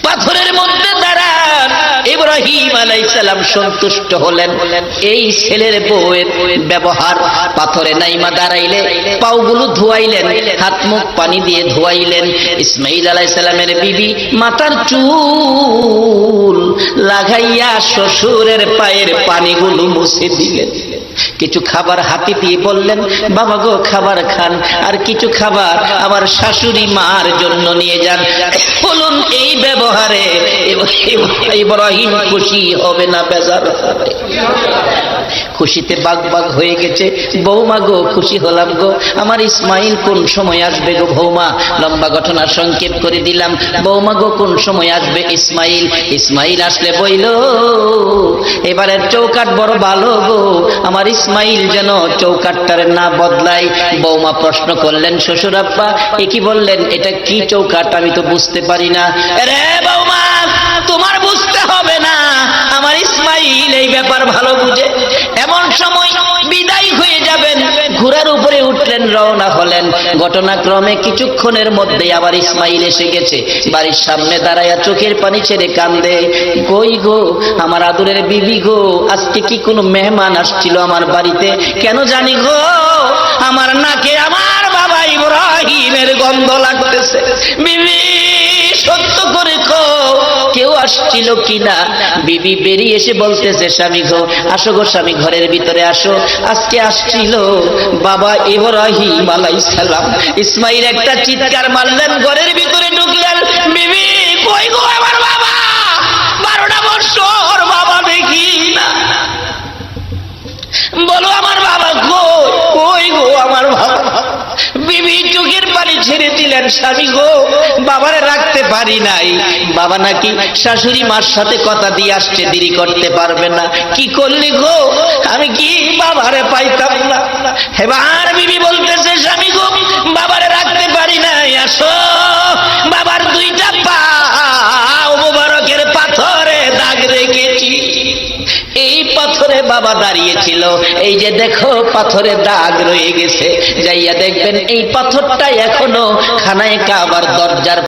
পাথরের মধ্যে দাঁড়ান। ইব্রাহিম আলাইহিস সালাম সন্তুষ্ট হলেন, এই ছেলের বউয়ের ব্যবহার। পাথরে নাইমা দাঁড়াইলে পাওগুলো ধোয়াইলেন, হাত মুখ পানি দিয়ে ধোয়াইলেন। ইসমাইল আলাইহিস সালামের বিবি মাথার চুল লাগাইয়া শ্বশুরের পায়ের পানিগুলো মুছে দিলেন। কিছু খাবার হাতে দিয়ে বললেন, বাবা গো খাবার খান, আর কিছু খাবার আমার শাশুড়ি মার জন্য নিয়ে যান। বলুন এই ব্যবহারে ইব্রাহিম খুশি হবে না বেজার হবে? খুশিতে বাগ বাগ হয়ে গেছে। বৌমা গো খুশি হলাম গো, আমার ইসমাইল কোন সময় আসবে গো বৌমা? লম্বা ঘটনা সংক্ষেপ করে দিলাম। বৌমা গো কোন সময় আসবে ইসমাইল? ইসমাইল আসলে বইল এবারের চৌকাট বড় ভালো গো, আমার ইসমাইল যেন চৌকাটটার না বদলাই। বৌমা প্রশ্ন করলেন, শ্বশুর আব্বা এ কি বললেন? এটা কি চৌকাট? আমি তো বুঝতে পারি না। রে বৌমা তোমার বুঝতে হবে না, আমার ইসমাইল এই ব্যাপার ভালো বুঝে। এমন সময় বিদায় হয়ে যাবেন, ঘোড়ার উপরে উঠলেন, রওনা হলেন। ঘটনাক্রমে কিছুক্ষণের মধ্যে আবার ইসমাইল এসে গেছে। বাড়ির সামনে দাঁড়ায়া চোখের পানি ছেড়ে কান্দে, কই গো আমার আদরের বিবি গো, আজকে কি কোনো মেহমান আসছিল আমার বাড়িতে? কেন জানি গো আমার নাকে আমার বাবা ইব্রাহিমের গন্ধ লাগতেছে। বিবি সত্য করে কো কেউ আসছিল কিনা? বিবি বেরিয়ে এসে বলতেছে, স্বামী গো আসো গো স্বামী, ঘরের ভিতরে আসো, আজকে আসছিল বাবা ইব্রাহিম আলাইহিস সালাম। ইসমাইল একটা চিৎকার মারলেন, ঘরের ভিতরে ঢুকলেন। বিবি কই গো আমার বাবা? 12টা বছর বাবা দেখি না, বলো আমার বাবা গো দিলেন, স্বামী গো বাবারে রাখতে পারি নাই, বাবা নাকি শাশুড়ি মার সাথে কথা দিয়ে আসছে, দেরি করতে পারবে না। কি করলি গো? আমি কি বাবারে পাইতাম না। এবার বিবি বলতেছে, স্বামী গো বাবারে রাখতে পারি নাই, আসো বাবার দুইটা পা মোবারকের পাথরে দাগ রেখেছি। এই পাথরে বাবা দাঁড়িয়েছিল, এই যে দেখো পাথরে দাগ রয়ে গেছে, যাইয়া দেখবেন এই পাথরটা এখনো খানায় কাবার দরজার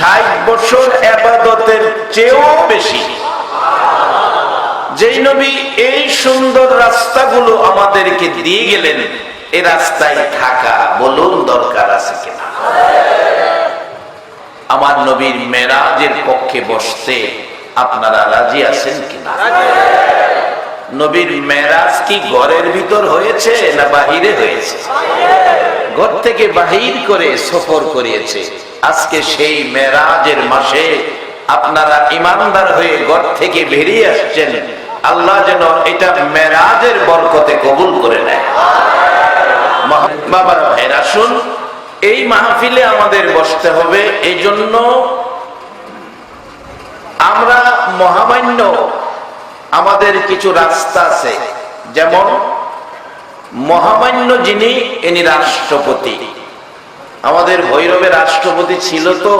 60 বছর ইবাদতের চেয়েও বেশি। যেই নবী এই সুন্দর রাস্তাগুলো আমাদেরকে দিয়ে গেলেন, এই রাস্তায় থাকা বলুন দরকার আছে কিনা? আমার নবীর মেরাজের পক্ষে বসতে আপনারা রাজি আছেন কিনা? নবীর মেরাজ কি ঘরের ভিতর হয়েছে না বাহিরে হয়েছে? ঘর থেকে বাহির করে সফর করিয়েছে। আজকে সেই মেরাজের মাসে আপনারা ইমানদার হয়ে ঘর থেকে বেরিয়ে আসছেন। আল্লাহ যেন এটা মেরাজের বরকতে কবুল করে নেয়। বাবা ভাইরা আসুন, এই মাহফিলে আমাদের বসতে হবে। এই জন্য আমরা মহামান্য আমাদের কিছু রাস্তা আছে, যেমন মহামান্য যিনি, ইনি রাষ্ট্রপতি। আমাদের ভৈরবে রাষ্ট্রপতি ছিল, তো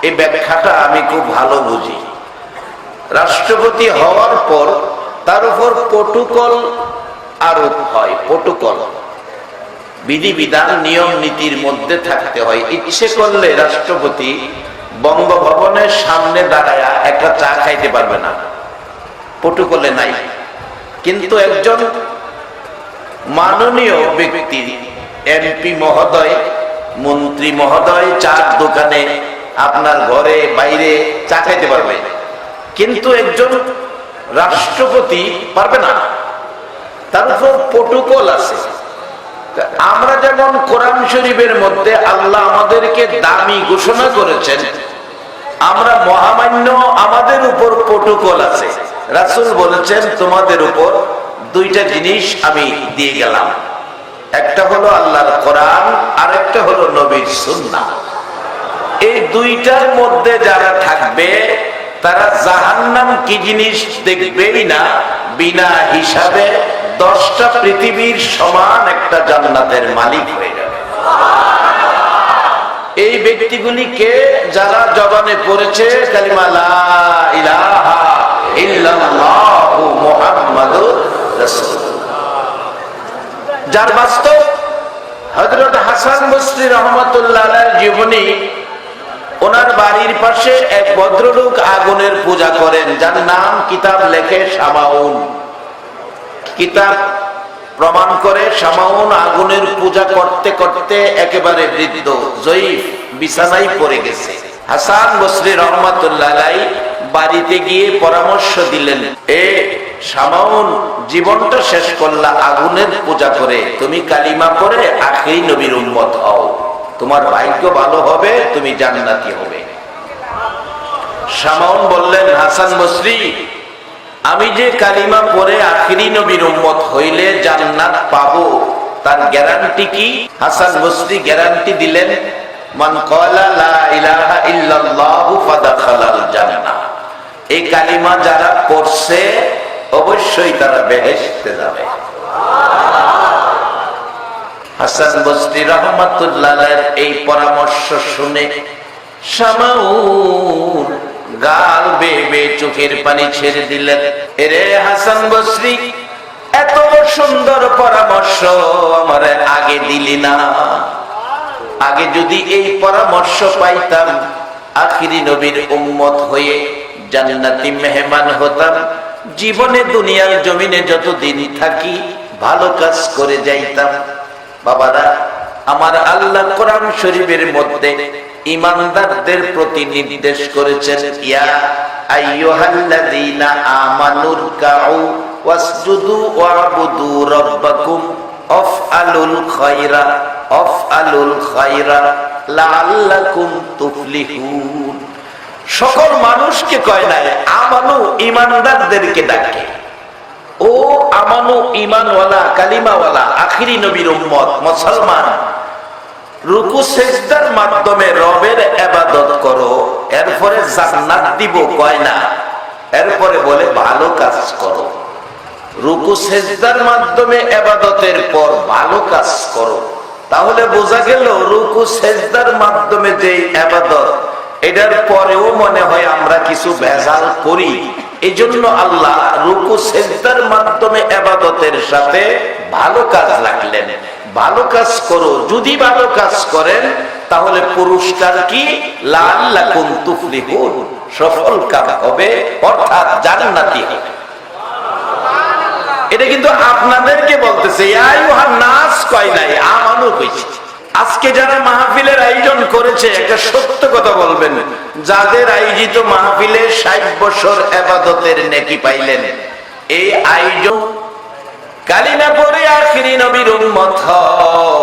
এই ব্যাখ্যাটা আমি খুব ভালো বুঝি। রাষ্ট্রপতি হওয়ার পর তার উপর প্রটোকল আরোপ হয়। প্রটোকল বিধিবিধান নিয়ম নীতির মধ্যে থাকতে হয়। ইচ্ছে করলে রাষ্ট্রপতি বঙ্গভবনের সামনে দাঁড়ায় একটা চা খাইতে পারবে না, প্রটোকলে নাই। কিন্তু একজন মাননীয় ব্যক্তি, এমপি মহোদয়, মন্ত্রী মহোদয় চার দোকানে আপনার ঘরে বাইরে চা খাইতে পারবে, কিন্তু একজন রাষ্ট্রপতি পারবে না। তার উপর প্রটোকল আছে। আমরা যেমন কোরআন শরীফের মধ্যে আল্লাহ আমাদেরকে দামি ঘোষণা করেছেন, আমরা মহামান্য, আমাদের উপর প্রটোকল আছে। রাসূল বলেছেন তোমাদের উপর দুইটা জিনিস আমি দিয়ে গেলাম, একটা হলো আল্লাহর কোরআন, আর একটা হলো নবীর সুন্নাহ। এই দুইটার মধ্যে যারা থাকবে তারা জাহান্নাম কি জিনিস দেখবেই না, বিনা হিসাবে 10টা পৃথিবীর সমান একটা জান্নাতের মালিক হয়ে যাবে। এই ব্যক্তিগুলিকে যারা জবানে পড়েছে কালিমা লা ইলাহা ইল্লাল্লাহু মুহাম্মাদুর রাসূলুল্লাহ, যার বাস্তব হযরত হাসান বসরি রাহমাতুল্লাহ আলাইহির জীবনী। ওনার বাড়ির পাশে এক ভদ্রলোক আগুনের পূজা করেন, যার নাম কিতাব লেখে শামাউন। কিতাব প্রমাণ করে শামাউন আগুনের পূজা করতে করতে একেবারে বৃদ্ধ, জয়ীফ, বিছানায় পড়ে গেছে। হাসান বসরি রহমাতুল্লাহ আলাইহি বাড়িতে গিয়ে পরামর্শ দিলেন, এ শামাউন, জীবনটা শেষ করলা আগুনের পূজা করে, তুমি কালিমা পড়ে আখিরি নবীর উম্মত হও, তোমার ভাগ্য ভালো হবে, তুমি জান্নাতি হবে। শামাউন বললেন, হাসান বসরি, আমি যে কালিমা পড়ে আখিরি নবীর উম্মত হইলে জান্নাত পাবো, তার গ্যারান্টি কি? হাসান বসরি গ্যারান্টি দিলেন, মান ক্বালা লা ইলাহা ইল্লাল্লাহু ফাদাখালাল জান্নাহ, এই কালিমা যারা পড়ছে অবশ্যই তারা বেহেশতে যাবে। হাসান বসরি রাহমাতুল্লাহ আলাইহির এই পরামর্শ শুনে শামাউন গাল বেয়ে চোখের পানি ছেড়ে দিলেন। এরে হাসান বসরি, এত সুন্দর পরামর্শ আমার আগে দিলি না? আগে যদি এই পরামর্শ পাইতাম, আখিরি নবীর উম্মত হয়ে জান্নাতি মেহমান হতাম। জীবনে দুনিয়ার জমিনে যতদিন থাকি ভালো কাজ করে যাইতাম। বাবারা, আমার আল্লাহ কোরআন শরীফের মধ্যে ঈমানদারদের প্রতি নির্দেশ করেছেন, ইয়া আইয়ুহাল্লাযীনা আমানুর কাউ ওয়াসজুদু ওয়াবুদু রাব্বাকুম আফআলুল খায়রা লাআল্লাকুম তুফলিহুন। সকল মানুষকে কয় না, আমানু, ঈমানদারদেরকে ডাকে। ও আমানু, ঈমানওয়ালা, কালিমাওয়ালা, আখিরি নবীর উম্মত, মুসলমান, রুকু সেজদার মাধ্যমে রবের ইবাদত করো, এরপরে জান্নাত দিব কয় না, এরপরে বলে ভালো কাজ করো। রুকু সেজদার মাধ্যমে ইবাদতের পর ভালো কাজ করো, তাহলে বোঝা গেল রুকু সেজদার মাধ্যমে যে ইবাদত, এটার পরেও মনে হয় আমরা কিছু ভেজাল করি। এই জন্য আল্লাহ রুকু সেজদার মাধ্যমে ইবাদতের সাথে ভালো কাজ রাখলেন। ভালো কাজ করো, যদি ভালো কাজ করেন তাহলে পুরস্কার কি? লাআল্লাকুম তুফলিহুন, সফল কাম হবে, অর্থাৎ জান্নাতি হবে। এটা কিন্তু আপনাদেরকে বলতেছে, ইয়া আইয়ুহান নাস কয় নাই, আমানু কইছে। আজকে যারা মাহফিলের আয়োজন করেছে একটা সত্য কথা বলবেন, যাদের আয়োজিত মাহফিলে 60 বছর ইবাদতের নেকি পাইলেন, এই আয়োজন কালিমা পড়ে আখিরি নবীর উম্মত হও,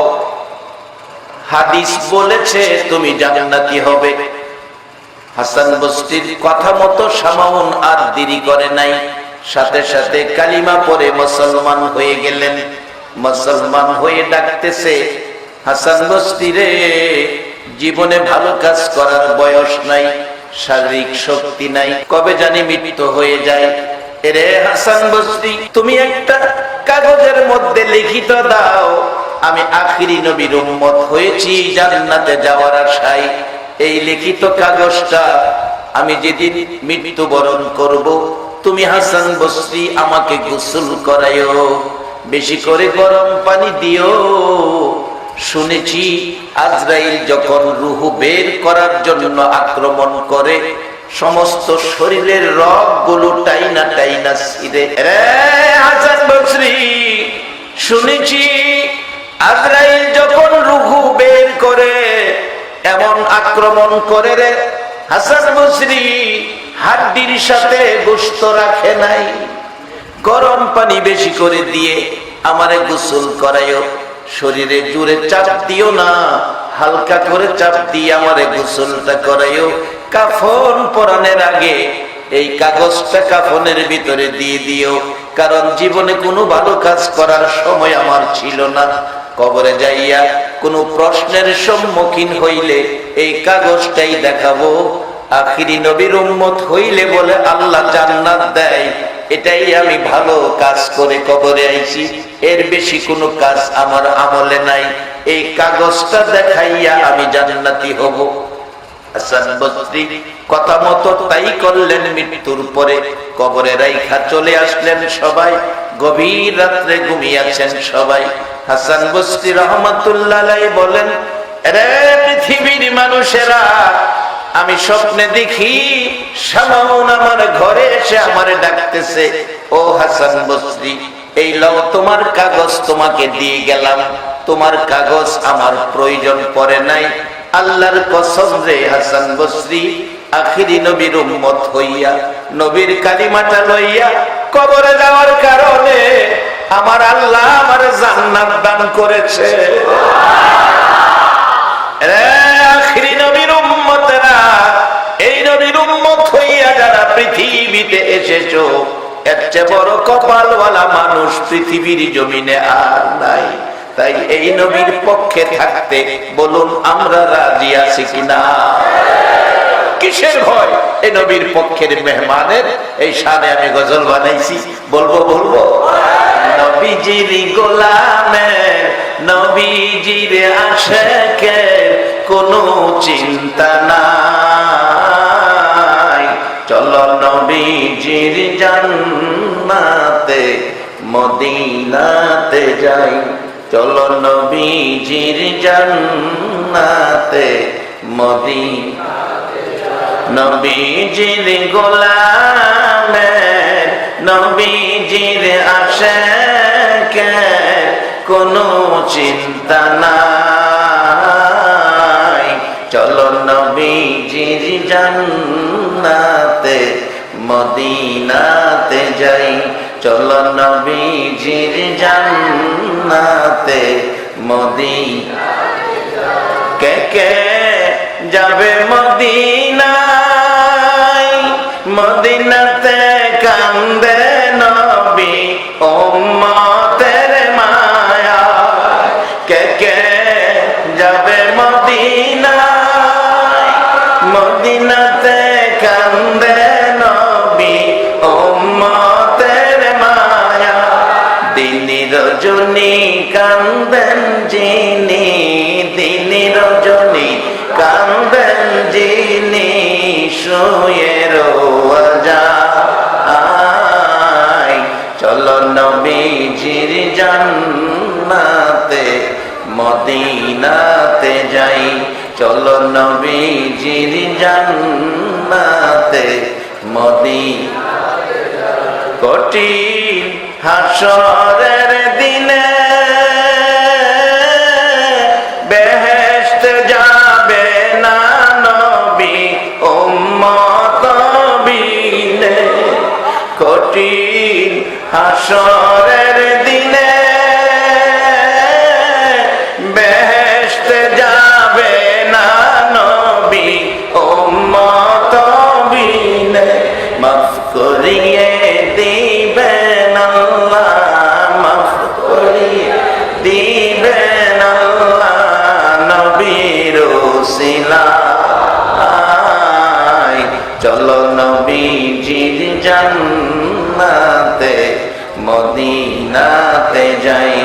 হাদিস বলেছে তুমি জান্নাতি হবে। হাসান বসরির কথা মতো শামাউন আর দেরি করে নাই, সাথে সাথে কালিমা পড়ে মুসলমান হয়ে গেলেন। মুসলমান হয়ে ডাকতেছে, হাসান বসরি রে, জীবনে ভালো কাজ করার বয়স নাই, শারীরিক শক্তি নাই, কবে জানি মৃত্যু হয়ে যায়। এরে হাসান বসরি, তুমি একটা কাগজের মধ্যে লিখিত দাও, আমি আখিরি নবীর উম্মত হয়েছি জান্নাতে যাওয়ার আশায়। এই লিখিত কাগজটা আমি যেদিন মৃত্যুবরণ করব, তুমি হাসান বসরি আমাকে গোসল করাইও, বেশি করে গরম পানি দিও। শুনেছি আজরাইল যখন রূহ বের করার জন্য আক্রমণ করে, সমস্ত শরীরের রগগুলো টাইনা টাইনা ছিঁড়ে। রে হাসান বসরি, শুনেছি আজরাইল যখন রূহ বের করে এমন আক্রমণ করে রে হাসান বসরি, হাড্ডির সাথে গোশত রাখে নাই। গরম পানি বেশি করে দিয়ে আমারে গোসল করাইও, শরীরে জোরে চাপ দিও না, হালকা করে চাপ দিয়ে আমারে গোসলটা করাইও। কাফন পরানের আগে এই কাগজটা কাফনের ভিতরে দিয়ে দিও, কারণ জীবনে কোনো ভালো কাজ করার সময় আমার ছিল না। কবরে যাইয়া কোনো প্রশ্নের সম্মুখীন হইলে এই কাগজটাই দেখাবো। আখিরি নবীর উম্মত হইলে বলে আল্লাহ জান্নাত দেয়, এটাই আমি ভালো কাজ করে কবরে আইছি, এর বেশি কোনো কাজ আমার আমলে নাই, এই কাগজটা দেখাইয়া আমি জান্নাতি হব। হাসান বসরি কথা মতো তাই করলেন। মৃত্যুর পরে কবরে রাইখা চলে আসলেন সবাই, গভীর রাত্রে ঘুমিয়েছেন সবাই। হাসান বসরি রহমাতুল্লাহ আলাইহি বলেন, রে পৃথিবীর মানুষেরা, আমি স্বপ্নে দেখি শামাউন আমার ঘরে এসে আমারে ডাকতেছে, ও হাসান বসরি, এই লও তোমার কাগজ, তোমাকে দিয়ে গেলাম, তোমার কাগজ আমার প্রয়োজন পড়ে নাই। আল্লাহর কসম রে হাসান বসরি, আখিরি নবীর উম্মত হইয়া নবীর কালিমাটা লইয়া কবরে যাওয়ার কারণে আমার আল্লাহ আমার জান্নাত দান করেছে। রে আখিরি নবীর উম্মতেরা, এই নবীর উম্মত হইয়া যারা পৃথিবীতে এসেছো, এর চেয়ে বড় কপালওয়ালা মানুষ পৃথিবীর জমিনে আর নাই। তাই এই নবীর পক্ষে থাকতে বলুন আমরা রাজি আছি কিনা? কিসের ভয়? এই নবীর পক্ষের মেহমানের এই শানে আমি গজল বানাইছি, বলবো বলবো। নবীজির গোলামের, নবীজির আশিকের কোনো চিন্তা নাই, চলো নবীজির জান্নাতে মদিনাতে যাই, চলো নবীজির জান্নাতে মদিনাতে যাই। নবীজির গোলামের, নবীজির আশিকের কোনো চিন্তা নাই, চলো নবীজির জান্নাতে মদিনাতে যাই, চলো নবীজির জান্নাতে মদিনাতে যাই। কে কে যাবে মদিনায়, মদিনাতে কান্দে নবী উম্মতের মায়া, কে কে যাবে মদিনায়, মদিনাতে কান্দে নবী উম্মতের মায়া। দিনী রজনী কান্দেন যিনি, দিনী রজনী কান্দেন যিনি, শুয়ে রোয়া যায়, চলো নবীজির জান্নাতে মদিনাতে যাই, চলো নবীজির জান্নাতে মদিনাতে যাই। কঠিন হাসরের দিনে বেহেশত যাবে না নবী উম্মত বিনে। কঠিন হাসরের দিনে বেহেশত যাবে না নবী উম্মত বিনে। মাফ করিয়ে দিবেন আল্লাহ, মাফ করিয়ে দিবেন আল্লাহ নবীর ওসিলায়। চলো নবীজির জান্নাতে মদিনাতে যাই,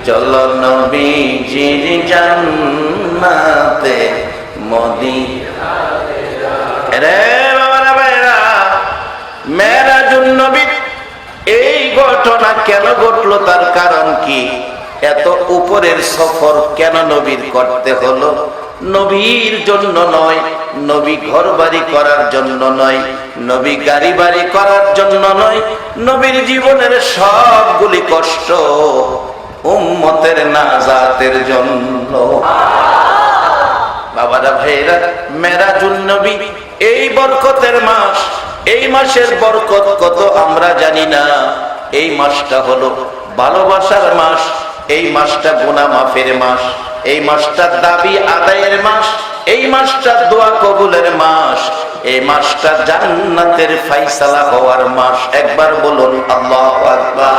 চলো নবীজির জান্নাতে মদিনাতে যাই। রে বাবারা ভাইরা, মেরাজুন নবী এই ঘটনা কেন ঘটলো, তার কারণ কি? এত উপরের সফর কেন নবীর করতে হলো? নবীর জন্য নয়, নবী ঘর বাড়ি করার জন্য নয়, নবী গাড়ি বাড়ি করার জন্য নয়, নবীর জীবনের সবগুলি কষ্ট উম্মতের নাজাতের জন্য। বাবারা ভাইরা, মেরাজুন নবী এই বরকতের মাস, এই মাসের বরকত কত আমরা জানি না। এই মাসটা হলো ভালোবাসার মাস, এই মাসটা গুনাহ মাফের মাস, এই মাসটা দাবি আদায়ের মাস, এই মাসটা দোয়া কবুলের মাস, এই মাসটা জান্নাতের ফায়সালা হওয়ার মাস। একবার বলুন আল্লাহু আকবার।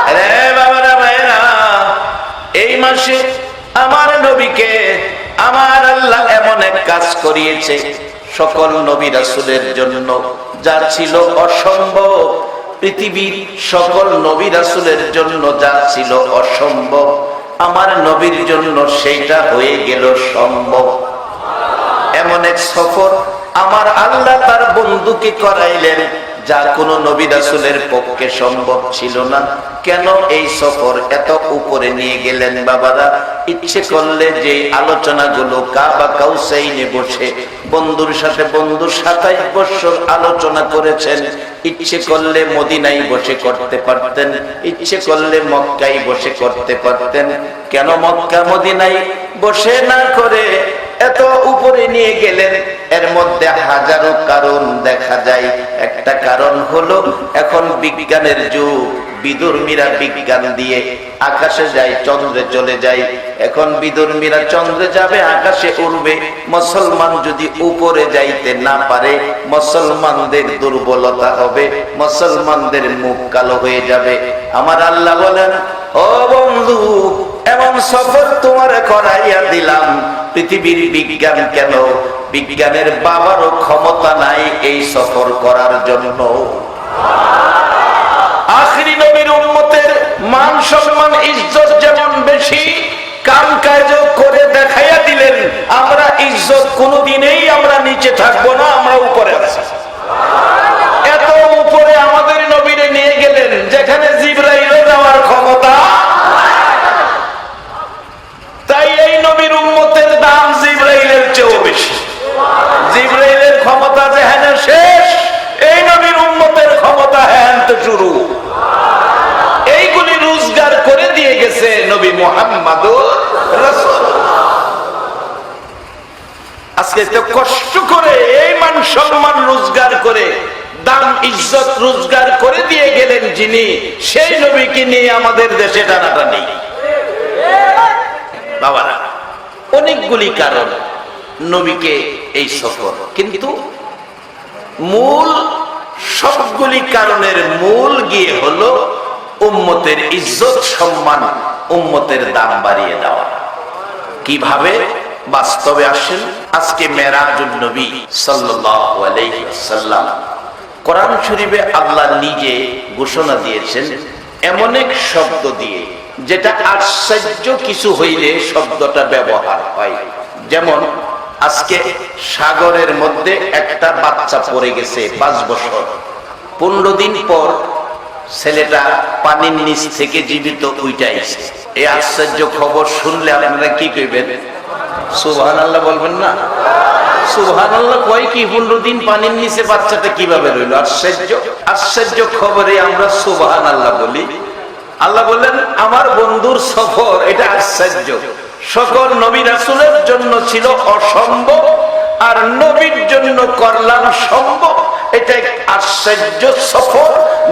আরে বাবারা ভাইরা, এই মাসে আমার নবীকে আমার আল্লাহ এমন এক কাজ করিয়েছে সকল নবী রাসূলের জন্য যা ছিল অসম্ভব। পৃথিবীর সকল নবী রাসূলের জন্য যা ছিল অসম্ভব, আমার নবীর জন্য সেইটা হয়ে গেল সম্ভব। এমন এক সফর আমার আল্লাহ তার বন্ধুকে করাইলেন যা কোনো নবী রাসূলের পক্ষে সম্ভব ছিল না। কেন এই সফর এত উপরে নিয়ে গেলেন? বাবারা, ইচ্ছে করলে যে আলোচনাগুলো কাবা কাউসাইনে বসে বন্ধুর সাথে বন্ধু 27 বছর আলোচনা করেছেন, ইচ্ছে করলে মদিনায় বসে করতে পারতেন, ইচ্ছে করলে মক্কায় বসে করতে পারতেন। কেন মক্কা মদিনায় বসে না করে এত উপরে নিয়ে গেলেন? এর মধ্যে হাজারো কারণ দেখা যায়। একটা কারণ হলো এখন বিজ্ঞানের যুগ, বিদুর্মীরা বিজ্ঞান দিয়ে আকাশে যায়, চন্দ্রে চলে যায়। এখন বিদুর্মীরা চন্দ্রে যাবে, আকাশে উড়বে। মুসলমান যদি উপরে যাইতে না পারে, মুসলমানদের দুর্বলতা হবে, মুসলমানদের মুখ কালো হয়ে যাবে। আমার আল্লাহ বলেন, ও বন্ধু, এমন সফর তোমার করাইয়া দিলাম। পৃথিবীর বিজ্ঞান কেন, বিজ্ঞানের বাবারও ক্ষমতা নাই এই সফর করার জন্য। আখিরি নবীর উম্মতের মান সম্মান ইজ্জত যেমন বেশি, কাম কাজ করে দেখাইয়া দিলেন আমরা ইজ্জত কোনোদিনই আমরা নিচে থাকবো না, আমরা উপরে আছি। এত উপরে আমাদের নবীরে নিয়ে গেলেন যেখানে জিবরাইলও যাওয়ার ক্ষমতা। তাই এই নবীর উম্মতের দাম জিবরাইলের চেয়েও বেশি। জিবরাইলের ক্ষমতা যেখানে শেষ, এই নবীর উম্মতের ক্ষমতা হ্যাঁ তো শুরু। এইগুলি রোজগার করে দিয়ে গেছে নবী মুহাম্মদুর রাসূলুল্লাহ। আজকে তো কষ্ট করে এই মান সম্মান রোজগার করে, দাম ইজ্জত রোজগার করে দিয়ে গেলেন যিনি, সেই নবীকে নিয়ে আমাদের দেশে টানাটানি। বাবারা, অনেকগুলি কারণ নবীকে এই সফর, কিন্তু মূল সবগুলি কারণের মূল গিয়ে হলো উম্মতের ইজ্জত সম্মান, উম্মতের দাম বাড়িয়ে দেওয়া। কিভাবে? বাস্তবে আসেন। আজকে মেরাজুন নবী সাল্লাল্লাহু আলাইহি ওয়াসাল্লাম, কোরআন শরীফে আল্লাহ নিজে ঘোষণা দিয়েছেন এমন এক শব্দ দিয়ে যেটা আশ্চর্য কিছু হইলে শব্দটা ব্যবহার হয়। যেমন আজকে সাগরের মধ্যে একটা বাচ্চা পড়ে গেছে 5 বছর, 15 দিন পর ছেলেটা পানির নিচ থেকে জীবিত উঠে আইছে। এই আশ্চর্য খবর শুনলে আপনারা কি কইবেন? সুবহানাল্লাহ বলবেন না? সুবহানাল্লাহ কয় কি 15 দিন পানির নিচে বাচ্চাটা কিভাবে রইল? আশ্চর্য আশ্চর্য খবরে আমরা সুবহানাল্লাহ বলি। আল্লাহ বললেন আমার বন্ধুর সফর এটা আশ্চর্য। সকল নবী রাসূলের জন্য ছিল অসম্ভব, আর নবীর জন্য করলাম সম্ভব। এটা এক আশ্চর্য সফর,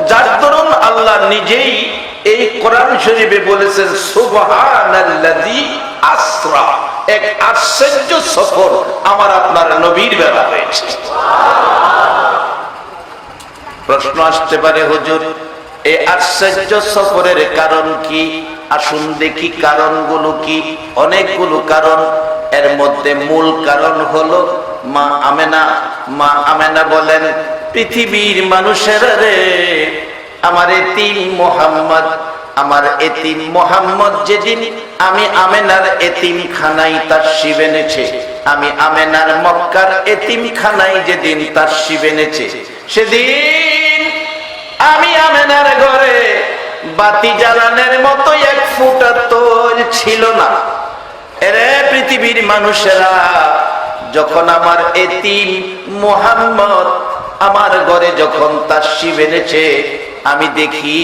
যার দরুন আল্লাহ নিজেই এই কোরআন শরীফে বলেছেন সুবহানাল্লাযী আসরা। এক আশ্চর্য সফর আমার আপনার নবীর বেলা হয়েছে। প্রশ্ন আসতে পারে, হুজুর এই আশ্চর্য সফরের কারণ কি? আসুন দেখি কারণগুলো কি। অনেকগুলো কারণ, এর মধ্যে মূল কারণ হলো মা আমেনা। মা আমেনা বলেন, পৃথিবীর মানুষের রে, আমার এতিম মোহাম্মদ, আমার এতিম মোহাম্মদ যেদিন আমি আমেনার এতিম খানায় তাশরিফ এনেছে, আমি আমেনার মক্কার এতিম খানায় যেদিন তাশরিফ এনেছে, সেদিন আমি আমেনার ঘরে বাতি জ্বালানোর মতো এক ফুটা তোল ছিল না। এরে পৃথিবীর মানুষেরা, যখন আমার এতিম মুহাম্মদ আমার ঘরে যখন তাশরিফ এনেছে, আমি দেখি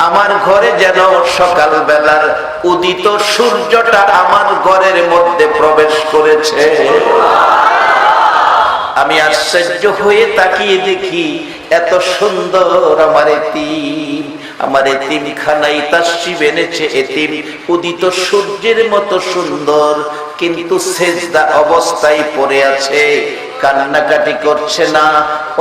আমার ঘরে যেন সকাল বেলার উদিত সূর্যটা আমার ঘরের মধ্যে প্রবেশ করেছে। আমি আশ্চর্য হয়ে তাকিয়ে দেখি এত সুন্দর আমার এতিম খানায় তাশরিফ এনেছে। এতিম উদিত সূর্যের মতো সুন্দর, কিন্তু সেজদা অবস্থায় পড়ে আছে, কান্নাকাটি করছে না।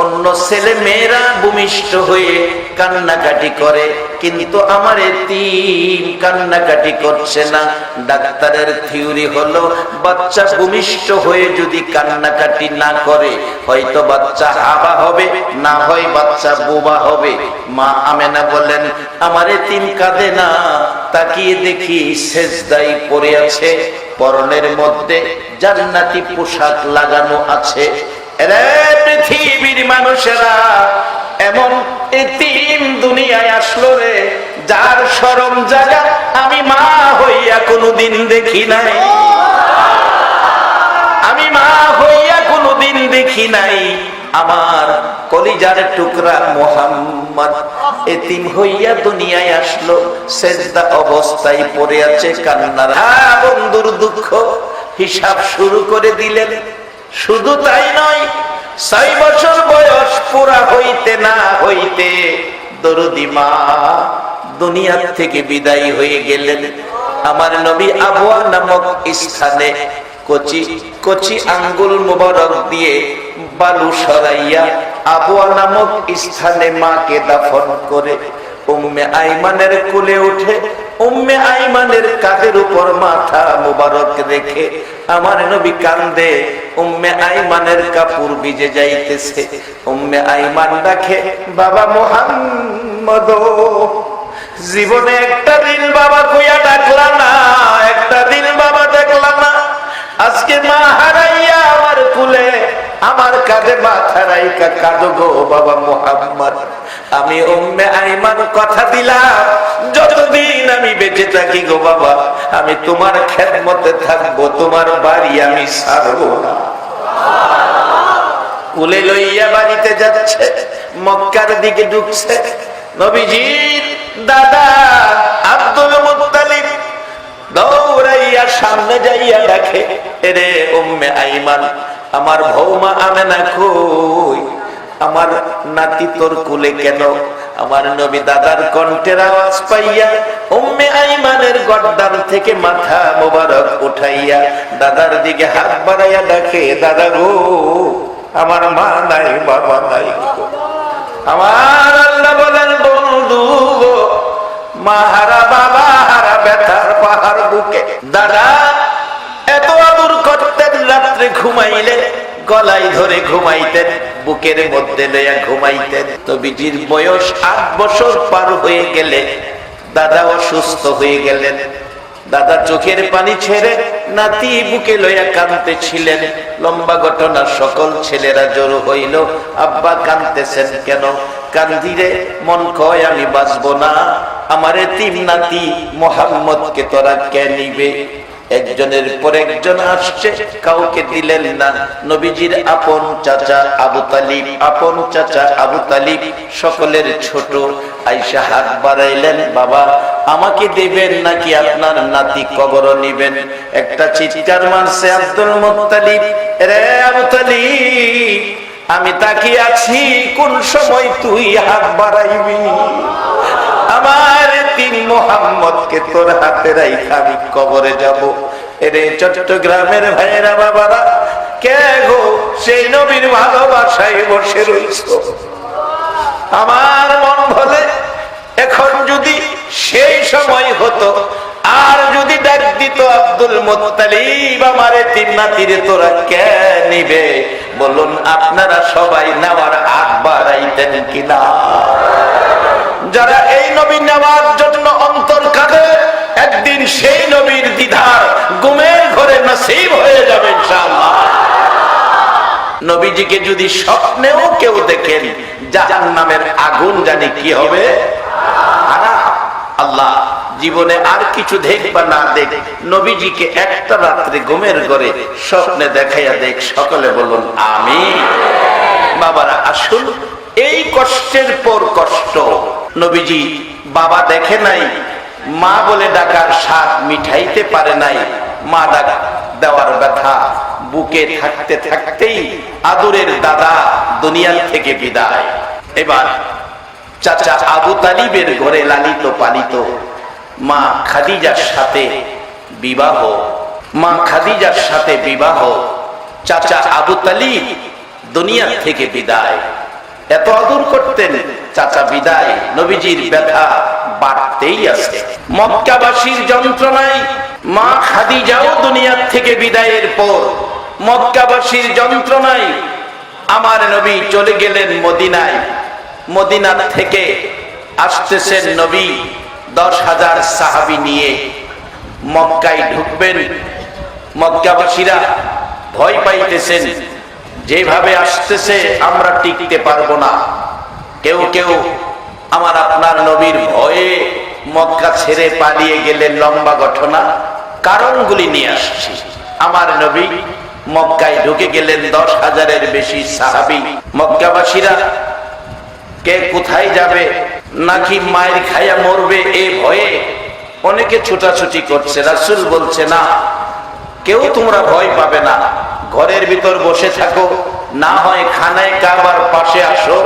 অন্য ছেলে মেয়েরা ভূমিষ্ঠ হয়ে কান্নাকাটি করে, কিন্তু আমার এতিম কান্নাকাটি করছে না। ডাক্তারের থিওরি হলো বাচ্চা ভূমিষ্ঠ হয়ে যদি কান্নাকাটি না করে, হয়তো বাচ্চা হাবা হবে, না হয় বাচ্চা বোবা হবে। মা আমেনা বলেন, আমার এতিম কাঁদে না। তাকিয়ে দেখি সেজদায় পড়ে আছে, পরনের মধ্যে জান্নাতি পোশাক লাগানো আছে। এরে পৃথিবীর মানুষেরা, এমন এতিম দুনিয়ায় আসলো রে, যার শরম জায়গা আমি মা হইয়া কোনোদিন দেখি নাই। আমি মা হইয়া কোনোদিন দেখি নাই। আমার কলিজার টুকরা মুহাম্মদ এতিম হইয়া দুনিয়ায় আসলো, সেজদা অবস্থায় পড়ে আছে, কান্নার বন্ধুর দুঃখ হিসাব শুরু করে দিলেন। শুধু তাই নয়, 6 বছর বয়স পুরা হইতে না হইতে দরদি মা দুনিয়ার থেকে বিদায় হয়ে গেলেন। আমার নবী আবওয়া নামক স্থানে কচি কচি আঙ্গুল মুবারক দিয়ে বালু সরাইয়া আবওয়া নামক স্থানে মাকে দাফন করে উম্মে আইমানের কোলে উঠে উম্মে আইমানের কাঁধের উপর মাথা মুবারক রেখে আমার নবী কান্দে। উম্মে আইমানের কাপড় ভিজে যাইতেছে। উম্মে আইমান ডাকে, বাবা মুহাম্মদ, জীবনে একটা দিন বাবা কইয়া ডাকলা না, একটা দিন বাবা দেখলা না। আজকে মা হারাইয়া আমার কুলে আমার কাঁধে মাথা রাইকা কাঁদো গো বাবা মুহাম্মদ। আমি উম্মে আইমান কথা দিলাম, যতদিন আমি বেঁচে থাকি গো বাবা, আমি তোমার খেদমতে থাকবো, তোমার বাড়ি আমি ছাড়বো না। কুলে লইয়া বাড়িতে যাচ্ছে, মক্কার দিকে ঢুকছে। নবীজির দাদা আব্দুল মুত্তালিব দৌড়াইয়া সামনে যাইয়া দেখে, এরে উম্মে আইমান, আমার বৌমা আমেনা কই? আমার নাতি তোর কুলে কেন? আমার নবী দাদার কণ্ঠের আওয়াজ পাইয়া উম্মে আইমানের গর্দান থেকে মাথা মোবারক উঠাইয়া দাদার দিকে হাত বাড়াইয়া ডাকে, দাদা গো, আমার মা নাই, বাবা নাই। আমার আল্লাহ বলেন, বন্ধু গো, মা হারা বাবা হারা ব্যথার পাহাড় বুকে। দাদা এত আদর করতেন, রাত্রে ঘুমাইলে গলায় ধরে ঘুমাইতেন, বুকের মধ্যে লইয়া ঘুমাইতেন। নবীজির বয়স 8 বছর পার হয়ে গেলে দাদা অসুস্থ হয়ে গেলেন। দাদা চোখের পানি ছেড়ে নাতি বুকে লইয়া কাঁদতেছিলেন। লম্বা ঘটনা, সকল ছেলেরা জড়ো হইল, আব্বা কাঁদতেছেন কেন? কান্দিরে মন কয় আমি বাঁচবো না, আমার এতিম নাতি মোহাম্মদকে তোরা কে নিবে? একজনের পর একজন আসছে, কাউকে দিলেন না। নবীজির আপন চাচা আবু তালিব, আপন চাচা আবু তালিব সকলের ছোট, আয়েশা হাত বাড়াইলেন, বাবা আমাকে দেবেন নাকি আপনার নাতি কবর নিবেন? একটা চিৎকার মারছে আব্দুল মুত্তালিব, রে আবু তালিব আমি তাকিয়ে আছি, কোন সময় তুই হাত বাড়াইবি? আমার তিন মোহাম্মদকে তোর হাতে রাইখা আমি কবরে যাব। এরে চট্টগ্রামের ভাইয়েরা বাবারা, কে গো সেই নবীর ভালোবাসায় বসে রইছ? আমার মন বলে এখন যদি সেই সময় হতো, আর যদি ডাক দিত আব্দুল মুত্তালিব আমার তিন নাতিরে তোরা কে নিবে? বলুন আপনারা সবাই নেওয়ার হাত বাড়াইতেন কিনা? যারা এই নবী নেওয়ার জন্য অন্তর কাঁদে, একদিন সেই নবীর দিদার ঘুমের ঘরে নসিব হয়ে যাবে ইনশাআল্লাহ। নবীজিকে যদি স্বপ্নেও কেউ দেখেন, জাহান্নামের আগুন জানি কি হবে। আল্লাহ জীবনে আর কিছু দেখবা না দেখ, নবীজিকে একটা রাত্রে ঘুমের ঘরে স্বপ্নে দেখাইয়া দেখ। সকলে বলুন আমিন। বাবারা আসুন, এই কষ্টের পর কষ্ট। নবীজি বাবা দেখে নাই, মা বলে ডাকার স্বাদ মিঠাইতে পারে নাই, মা ডাক দেওয়ার ব্যথা বুকে থাকতে থাকতেই আদরের দাদা দুনিয়া থেকে বিদায়। এবার চাচা আবু তালিবের ঘরে লালিত পালিত মা খাদিজার সাথে বিবাহ, মা খাদিজার সাথে বিবাহ, চাচা আবু তালিব দুনিয়া থেকে বিদায়। এত আদর করতেন, চাচা বিদায়, নবীজির ব্যথা বাড়তেই আছে। মক্কাবাসীর যন্ত্রণায় মা খাদিজাও দুনিয়া থেকে বিদায়ের পর মক্কাবাসীর যন্ত্রণায় আমার নবী চলে গেলেন মদিনায়। মদিনা থেকে আসতেছেন নবী 10,000 সাহাবী নিয়ে, মক্কায় ঢুকবেন। মক্কাবাসীরা ভয় পাইতেছেন, যেভাবে আসতেছে আমরা টিকতে পারবো না। কেউ কেউ আমার আপনার নবীর ভয়ে মক্কা ছেড়ে পালিয়ে গেলেন, লম্বা ঘটনা, কারণগুলি নিয়ে আসছি। আমার নবী মক্কায় ঢুকে গেলেন, 10,000-এর বেশি সাহাবী। মক্কাবাসীরা কে কোথায় যাবে, নাকি মায়ের খায়া মরবে এই ভয়ে অনেকে ছুটাছুটি করছে। রাসূল বলছে না, কেউ তোমরা ভয় পাবে না, ঘরের ভিতর বসে থাকো, না হয় খানায় কাবার পাশে আসো,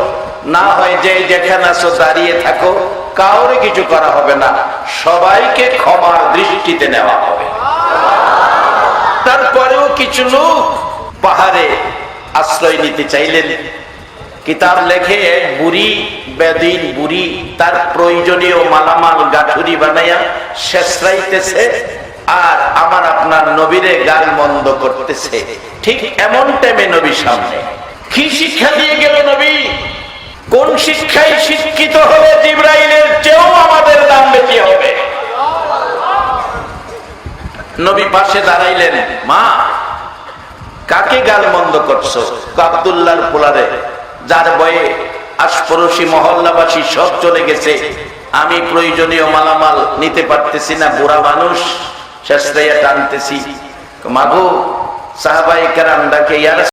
না হয় যে যেখানে আসো দাঁড়িয়ে থাকো, কাউরে কিছু করা হবে না, সবাইকে ক্ষমার দৃষ্টিতে নেওয়া হবে। তারপরেও কিছু লোক পাহাড়ে আশ্রয় নিতে চাইলেন। কিতাব লেখে এক বুড়ি, বেদিন বুড়ি, তার প্রয়োজনীয় মালামাল গাঠুরি বানাইয়া শেষরাইতেছে, আর আমার আপনার নবীরে গাল মন্দ করতেছে। ঠিক এমন টাইমে নবী সামনে। কি শিক্ষা দিয়ে গেল নবী? কোন শিক্ষায় শিক্ষিত হলে জিবরাইলের চেয়েও আমাদের দাম বেশি হবে? নবী পাশে দাঁড়াইলেন, মা কাকে গাল মন্দ করছো? আব্দুল্লাহর পোলারে, যার বয়ে আশপড়শি মহল্লাবাসী সব চলে গেছে, আমি প্রয়োজনীয় মালামাল নিতে পারতেছি না, বুড়া মানুষ, শেষ টানতেছি। মাগো সাহাবায়ে কেরাম ডাকে, ইয়া